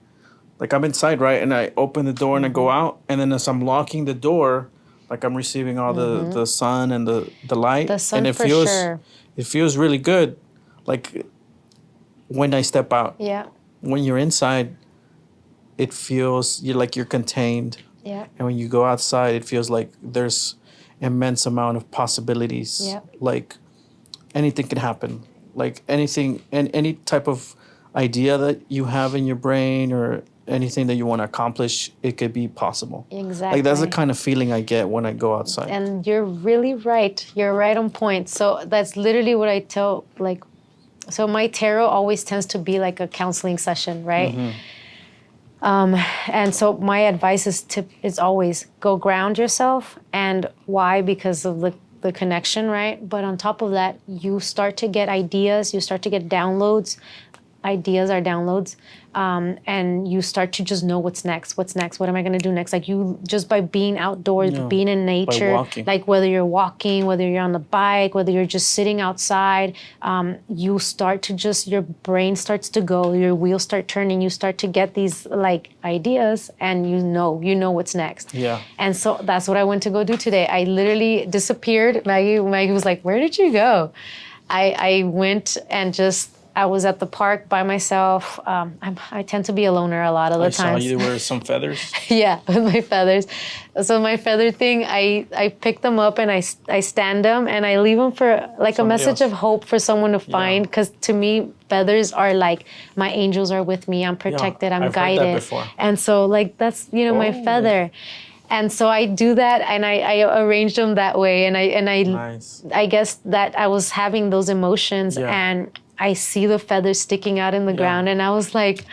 I'm inside, right? And I open the door and I go out. And then as I'm locking the door, like I'm receiving all the sun and the light. The sun, and it for feels, sure. It feels really good. Like when I step out. Yeah. When you're inside, it feels you're contained. Yeah. And when you go outside, it feels like there's immense amount of possibilities. Yeah. Like anything can happen. Like anything, and any type of idea that you have in your brain or anything that you want to accomplish, it could be possible. Exactly. Like that's the kind of feeling I get when I go outside. And you're really right. You're right on point. So that's literally what I tell, like, so my tarot always tends to be like a counseling session, right? And so my advice is always go ground yourself. And why? Because of the connection, right? But on top of that, you start to get ideas, you start to get downloads. Ideas are downloads. And you start to just know what's next. What am I going to do next? Like you, just by being outdoors, being in nature, like whether you're walking, whether you're on the bike, whether you're just sitting outside, you start to your brain starts to go, your wheels start turning, you start to get these like ideas, and you know what's next. Yeah. And so that's what I went to go do today. I literally disappeared. Maggie was like, where did you go? I went and just I was at the park by myself. I tend to be a loner a lot of the I saw times. you wear some feathers. Yeah, with my feathers. So my feather thing, I pick them up and I stand them and I leave them for like a Somebody message else. of hope for someone to find. Because to me, feathers are like my angels are with me. I'm protected. I'm I've guided. heard that before. And so like that's my Oh. feather. And so I do that, and I arrange them that way, and I Nice. I guess that I was having those emotions, Yeah. and I see the feathers sticking out in the ground, and I was like,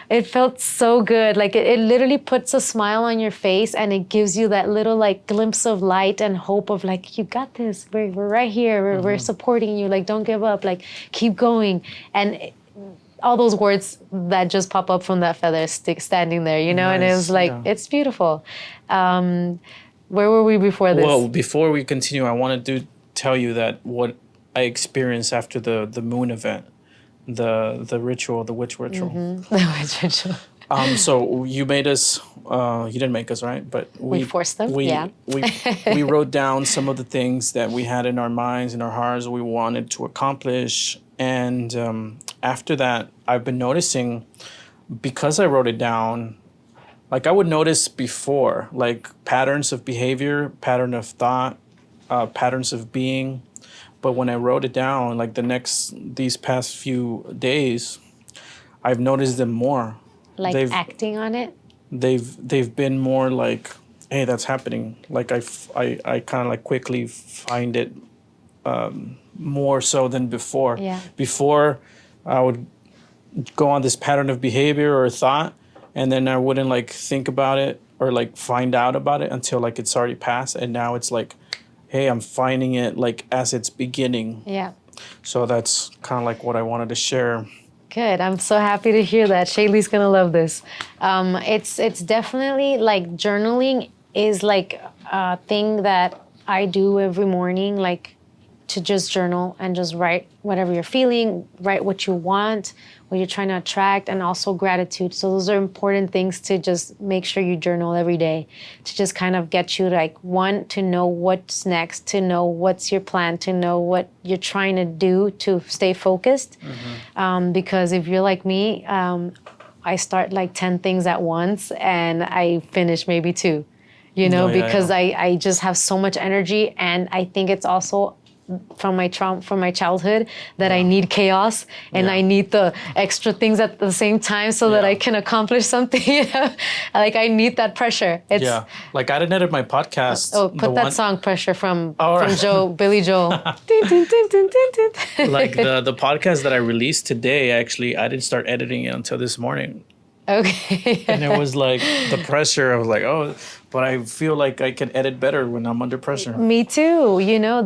it felt so good. Like it literally puts a smile on your face, and it gives you that little like glimpse of light and hope of like, you got this. We're right here. We're supporting you. Like, don't give up. Like, keep going. And all those words that just pop up from that feather standing there, and it was Nice, like, it's beautiful. Where were we before this? Well, before we continue, I wanted to tell you that what I experienced after the moon event, the ritual, the witch ritual. The witch ritual. So you made us. You didn't make us, right? But We forced them, yeah. We wrote down some of the things that we had in our minds, in our hearts, we wanted to accomplish, and after that, I've been noticing, because I wrote it down. Like I would notice before, like patterns of behavior, pattern of thought, patterns of being. But when I wrote it down, like these past few days, I've noticed them more. Like acting on it? They've been more like, hey, that's happening. Like I kind of like quickly find it more so than before. Yeah. Before, I would go on this pattern of behavior or thought, and then I wouldn't like think about it or like find out about it until like it's already passed. And now it's like, hey, I'm finding it like as it's beginning. Yeah. So that's kind of like what I wanted to share. Good. I'm so happy to hear that. Shaylee's gonna love this. It's definitely like journaling is like a thing that I do every morning, like to just journal and just write whatever you're feeling, write what you want, what you're trying to attract, and also gratitude. So those are important things to just make sure you journal every day, to just kind of get you like, one, to know what's next, to know what's your plan, to know what you're trying to do to stay focused. Because if you're like me, I start like 10 things at once and I finish maybe 2, because I just have so much energy. And I think it's also from my childhood that I need chaos and I need the extra things at the same time so that I can accomplish something. Like I need that pressure. It's, like I didn't edit my podcast. Put that song "Pressure" from right. Billy Joel. Like the podcast that I released today, actually, I didn't start editing it until this morning. Okay. And it was like the pressure. I was like, oh, but I feel like I can edit better when I'm under pressure. Me too.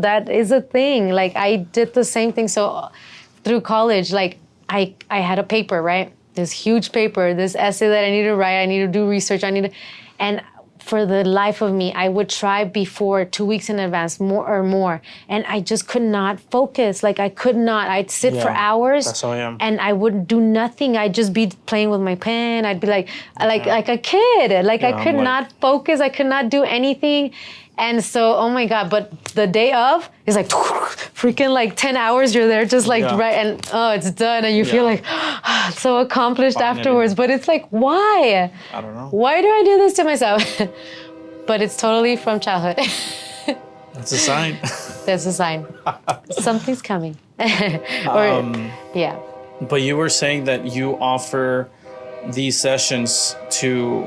That is a thing. Like I did the same thing. So through college, like I had a paper, right? This huge paper, this essay that I need to write. I need to do research. And for the life of me, I would try before 2 weeks in advance, more. And I just could not focus. Like I could not. I'd sit for hours. That's how I am. And I wouldn't do nothing. I'd just be playing with my pen. I'd be like a kid. Like I could not focus. I could not do anything. And so, oh my God, but the day of is like freaking like 10 hours you're there just like right and it's done and you feel like so accomplished afterwards. But it's like, why? I don't know. Why do I do this to myself? But it's totally from childhood. That's a sign. That's a sign. Something's coming. Yeah. But you were saying that you offer these sessions to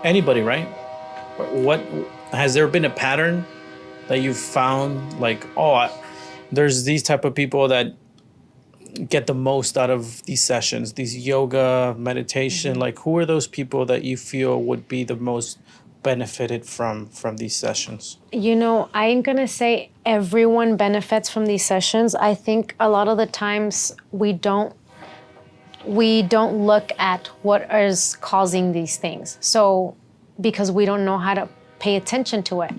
anybody, right? What has there been a pattern that you've found? Like, there's these type of people that get the most out of these sessions, these yoga, meditation. Like, who are those people that you feel would be the most benefited from these sessions? I ain't gonna say everyone benefits from these sessions. I think a lot of the times we don't look at what is causing these things. So because we don't know how to pay attention to it.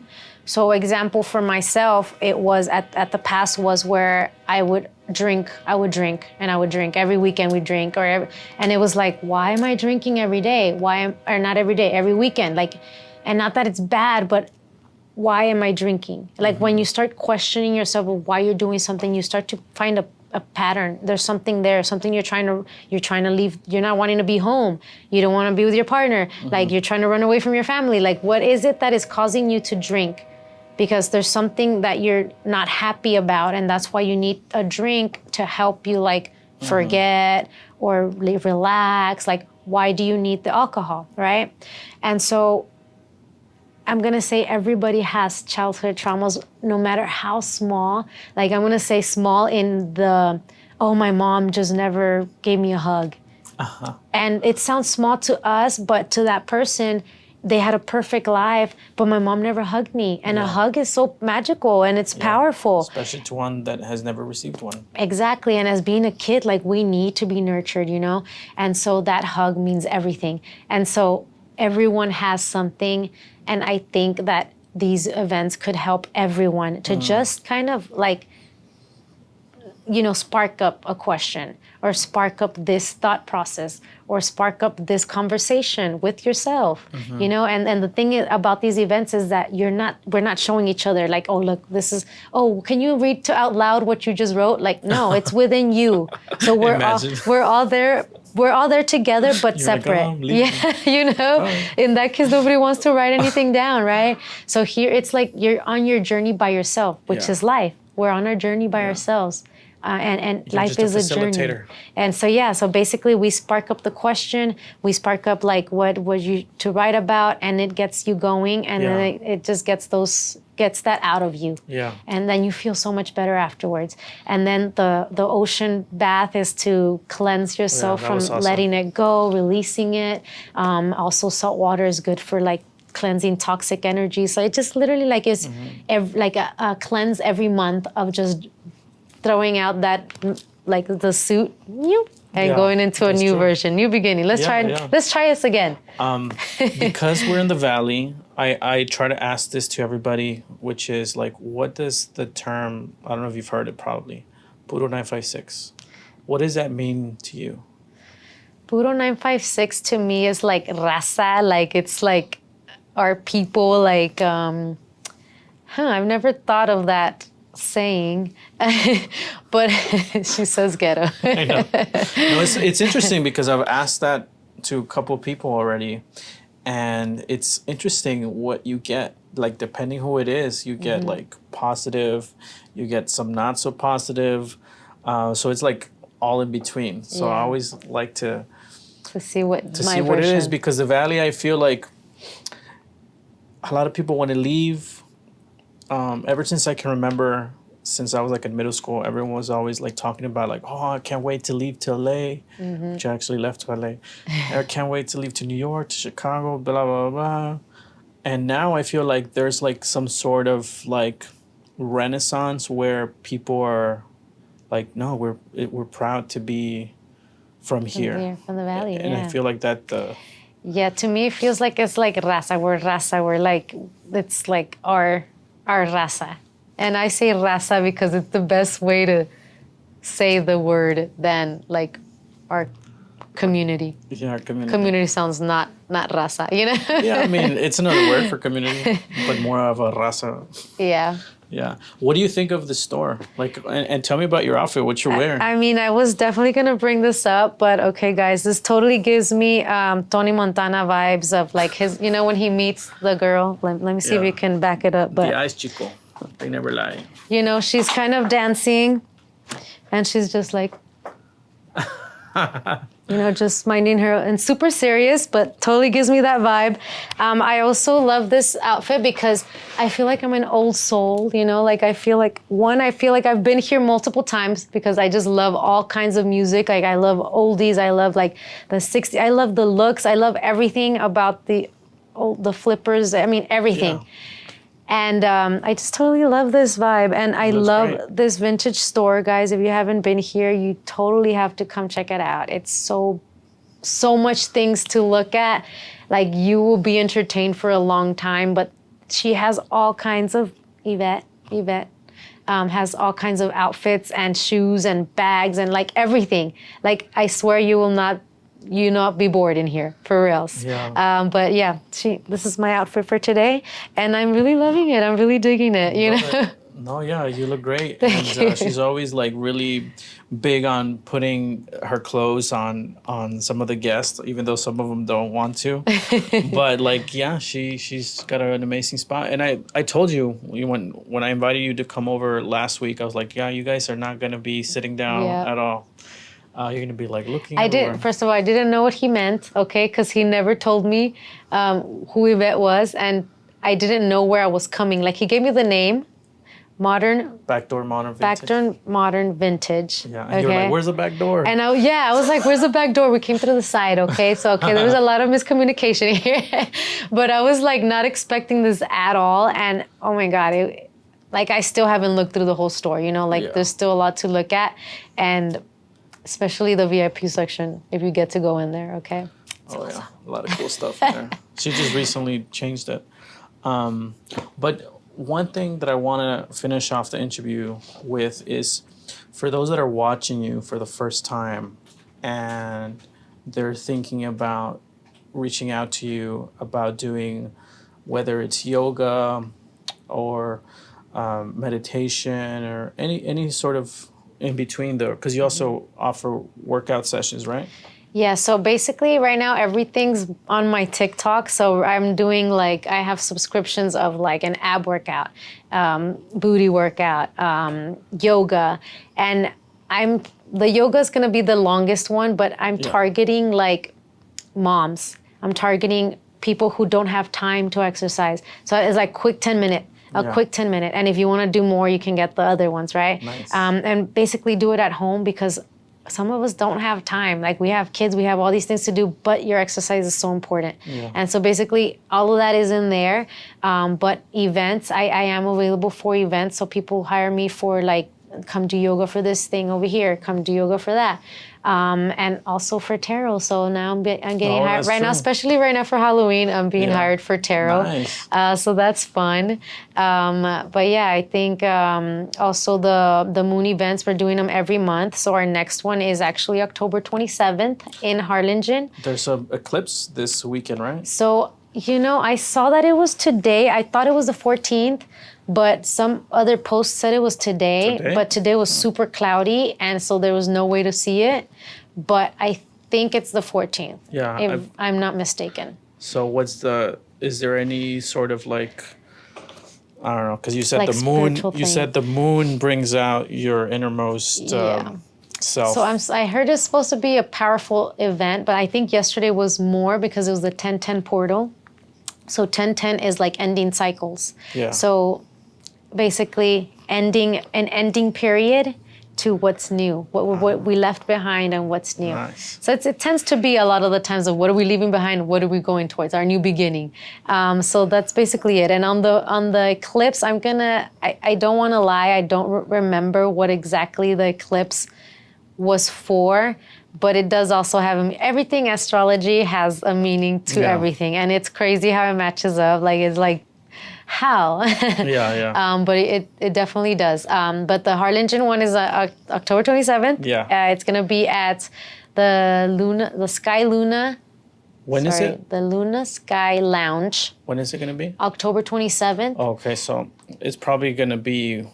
So example for myself, it was at the past was where I would drink every weekend we drink and it was like, why am I drinking every day? Or not every day, every weekend? Like, and not that it's bad, but why am I drinking? Like when you start questioning yourself of why you're doing something, you start to find a pattern. There's something there, something you're trying to leave. You're not wanting to be home. You don't want to be with your partner. Like you're trying to run away from your family. Like what is it that is causing you to drink? Because there's something that you're not happy about, and that's why you need a drink to help you like forget or relax. Like why do you need the alcohol, right? And so I'm gonna say everybody has childhood traumas, no matter how small. Like I'm gonna say small in the, oh, my mom just never gave me a hug. And it sounds small to us, but to that person, they had a perfect life, but my mom never hugged me. And a hug is so magical and it's powerful. Especially to one that has never received one. Exactly. And as being a kid, like we need to be nurtured, you know? And so that hug means everything. And so everyone has something. And I think that these events could help everyone to just kind of like, you know, spark up a question or spark up this thought process or spark up this conversation with yourself, you know? And the thing about these events is that we're not showing each other like, oh, look, this is, oh, can you read out loud what you just wrote? Like, no, it's within you. So we're all there. We're all there together, but You're separate. like, oh, yeah, you know, in that case, nobody wants to write anything down, right? So here it's like you're on your journey by yourself, which is life. We're on our journey by ourselves. And You're life just is a journey. facilitator. And so, so basically we spark up the question, we spark up like what was you to write about, and it gets you going, and then it just gets that out of you. Yeah. And then you feel so much better afterwards. And then the ocean bath is to cleanse yourself from was awesome. letting it go, releasing it. Also salt water is good for like cleansing toxic energy. So it just literally like is like a cleanse every month of just throwing out that like the suit and going into a new version, new beginning. Let's try this again. Because we're in the valley, I try to ask this to everybody, which is like, what does the term, I don't know if you've heard it probably, Puro 956, what does that mean to you? Puro 956 to me is like raza, like it's like our people, like I've never thought of that saying, but she says ghetto. I know. No, it's interesting because I've asked that to a couple of people already, and it's interesting what you get. Like depending who it is, you get like positive, you get some not so positive. So it's like all in between. So I always like to see what it is, because the valley, I feel like a lot of people want to leave. Ever since I can remember, since I was like in middle school, everyone was always like talking about like, oh, I can't wait to leave to LA, which I actually left to LA. I can't wait to leave to New York, to Chicago, blah, blah, blah. And now I feel like there's like some sort of like renaissance where people are like, no, we're proud to be from here. From the valley, and I feel like that... to me, it feels like it's like raza. We're like, it's like our raza. And I say raza because it's the best way to say the word than like our community. Yeah, our community. Community sounds not raza, you know? Yeah, I mean, it's another word for community, but more of a raza. Yeah. Yeah. What do you think of the store? Like, and tell me about your outfit, what you're wearing. I mean, I was definitely going to bring this up, but okay, guys, this totally gives me Tony Montana vibes of like his, you know, when he meets the girl. Let me see if you can back it up. But the eyes, chico. They never lie. You know, she's kind of dancing and she's just like, you know, just minding her and super serious, but totally gives me that vibe. I also love this outfit because I feel like I'm an old soul, you know, like I feel like I've been here multiple times because I just love all kinds of music. Like I love oldies. I love like the 60s. I love the looks. I love everything about the flippers. I mean, everything. Yeah. And I just totally love this vibe. And I love this vintage store, guys. If you haven't been here, you totally have to come check it out. It's so much things to look at. Like you will be entertained for a long time. But she has all kinds of, Yvette has all kinds of outfits and shoes and bags and like everything. Like I swear you not be bored in here, for reals. Yeah. But yeah, this is my outfit for today, and I'm really loving it. I'm really digging it, you know? No, yeah, you look great. And she's always like really big on putting her clothes on some of the guests, even though some of them don't want to. But like, yeah, she's got an amazing spot. And I told you when I invited you to come over last week, I was like, yeah, you guys are not gonna be sitting down Yeah. at all. You're gonna be like looking. I everywhere. did. First of all, I didn't know what he meant, okay, because he never told me who Yvette was, and I didn't know where I was coming. Like, he gave me the name, Backdoor Modern Vintage. Backdoor Modern Vintage. Yeah, and you're like, where's the back door? And I was like, where's the back door? We came through the side, okay? So, there was a lot of miscommunication here. But I was like not expecting this at all. And oh my God, I still haven't looked through the whole store, there's still a lot to look at. And especially the VIP section, if you get to go in there, okay? Oh yeah, a lot of cool stuff in there. She just recently changed it. But one thing that I want to finish off the interview with is, for those that are watching you for the first time and they're thinking about reaching out to you about doing, whether it's yoga or meditation or any sort of in between there, because you also offer workout sessions, right? Yeah, so basically right now everything's on my TikTok. So I'm doing I have subscriptions of an ab workout, booty workout, yoga. And the yoga is going to be the longest one, but I'm targeting moms. I'm targeting people who don't have time to exercise. So it's quick 10-minute. Quick 10-minute. And if you want to do more, you can get the other ones, right? Nice. And basically do it at home, because some of us don't have time. We have kids, we have all these things to do, but your exercise is so important. Yeah. And so basically all of that is in there. But events, I am available for events. So people hire me for come do yoga for this thing over here, come do yoga for that. And also for tarot. So now I'm getting hired right now, especially right now for Halloween. I'm being hired for tarot. Nice. So that's fun. But yeah, I think also the moon events, we're doing them every month. So our next one is actually October 27th in Harlingen. There's an eclipse this weekend, right? So, I saw that it was today. I thought it was the 14th. But some other posts said it was today, but today was super cloudy, and so there was no way to see it. But I think it's the 14th, if I'm not mistaken. So is there any sort of I don't know, because you said the moon, you said the moon brings out your innermost self. So I heard it's supposed to be a powerful event, but I think yesterday was more because it was the 10-10 portal. So 10-10 is ending cycles. Yeah. So basically ending period to what's new, what we left behind and what's new. Nice. So it tends to be a lot of the times of what are we leaving behind, what are we going towards, our new beginning. So that's basically it. And on the eclipse, I don't want to lie, I don't remember what exactly the eclipse was for, but it does also have everything. Astrology has a meaning to everything, and it's crazy how it matches up. It's how? But it definitely does. But the Harlingen one is October 27th. Yeah. It's gonna be at the Sky Luna. When is it? The Luna Sky Lounge. When is it gonna be? October 27th. Okay, so it's probably gonna be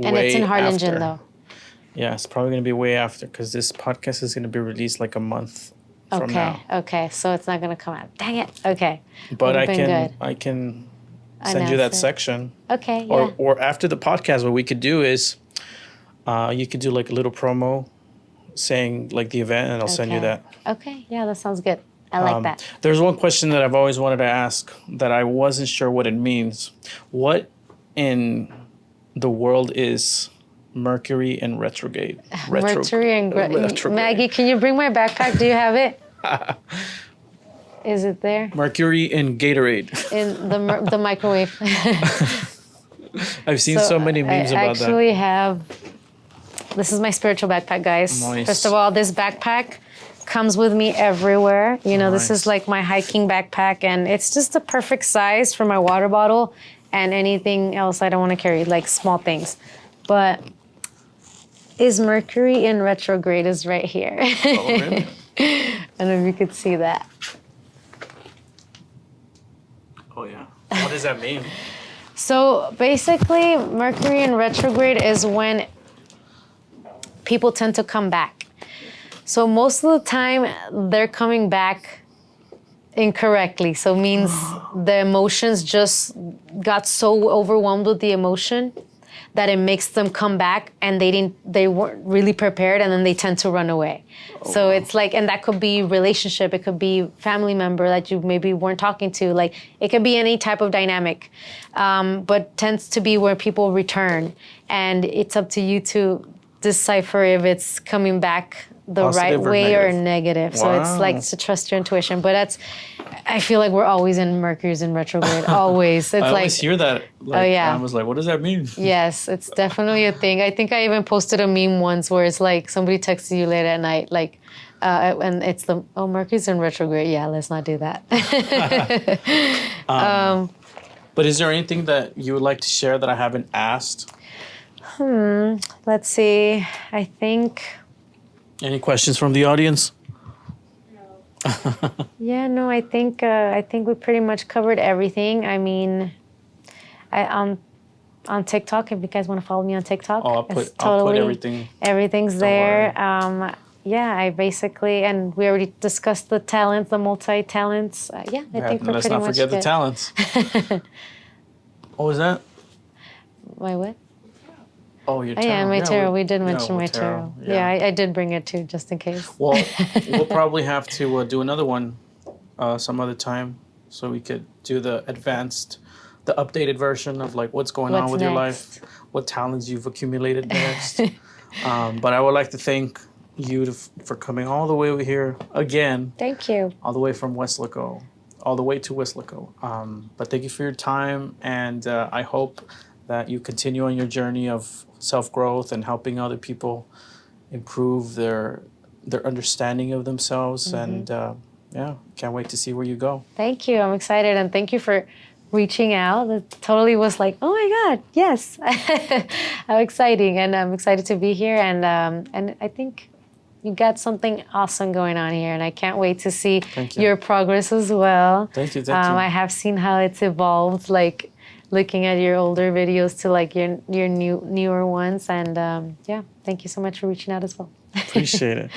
and it's in Harlingen though. Yeah, it's probably going to be way after, because this podcast is going to be released a month from now. Okay, so it's not going to come out. Dang it. Okay. But I can send you that section. Okay, Or after the podcast, what we could do is you could do a little promo saying the event, and I'll send you that. Okay, yeah, that sounds good. I like that. There's one question that I've always wanted to ask that I wasn't sure what it means. What in the world is Mercury and Retrograde? Mercury and Retrograde. Maggie, can you bring my backpack? Do you have it? Is it there? Mercury and Gatorade. In the microwave. I've seen so many memes about that. I actually have. This is my spiritual backpack, guys. Nice. First of all, this backpack comes with me everywhere. This is my hiking backpack, and it's just the perfect size for my water bottle and anything else I don't want to carry, small things. But is Mercury in retrograde is right here. Oh, really? I don't know if you could see that. Oh, yeah. What does that mean? So basically, Mercury in retrograde is when people tend to come back. So most of the time, they're coming back incorrectly. So means the emotions just got so overwhelmed with the emotion that it makes them come back and they weren't really prepared, and then they tend to run away. So it's like, and that could be relationship, it could be family member that you maybe weren't talking to, like it could be any type of dynamic, but tends to be where people return, and it's up to you to decipher if it's coming back the Positive right or way or negative. negative. So it's like to trust your intuition. But I feel like we're always in Mercury's in retrograde. Always. It's I like, always hear that. Like, yeah. I was like, what does that mean? yes, it's definitely a thing. I think I even posted a meme once where it's like somebody texted you late at night, like, and it's Mercury's in retrograde. Yeah, let's not do that. But is there anything that you would like to share that I haven't asked? Let's see. I think. Any questions from the audience? Yeah, no, I think we pretty much covered everything. I mean, on TikTok, if you guys want to follow me on TikTok, Oh, I'll put everything. Everything's Don't there. worry. Yeah, I basically, and we already discussed the talents, the multi-talents. Yeah, I think we're Let's pretty not much forget the good. talents. What was that? My what? Oh, your Oh, tarot. yeah, my tarot. We did yeah, mention my tarot. Yeah, I did bring it too, just in case. Well, we'll probably have to do another one some other time, so we could do the updated version of like what's going on What's with your life, next? what talents you've accumulated next. But I would like to thank you for coming all the way over here again, Thank you. all the way from Westlaco, all the way to Westlaco. But thank you for your time, and I hope that you continue on your journey of self-growth and helping other people improve their understanding of themselves. And yeah, can't wait to see where you go. Thank you. I'm excited, and thank you for reaching out. It totally was like, oh my God, yes. How exciting. And I'm excited to be here. And I think you got something awesome going on here. And I can't wait to see you. your progress as well. Thank you. I have seen how it's evolved, like looking at your older videos to like your newer ones. And yeah, thank you so much for reaching out as well. Appreciate it.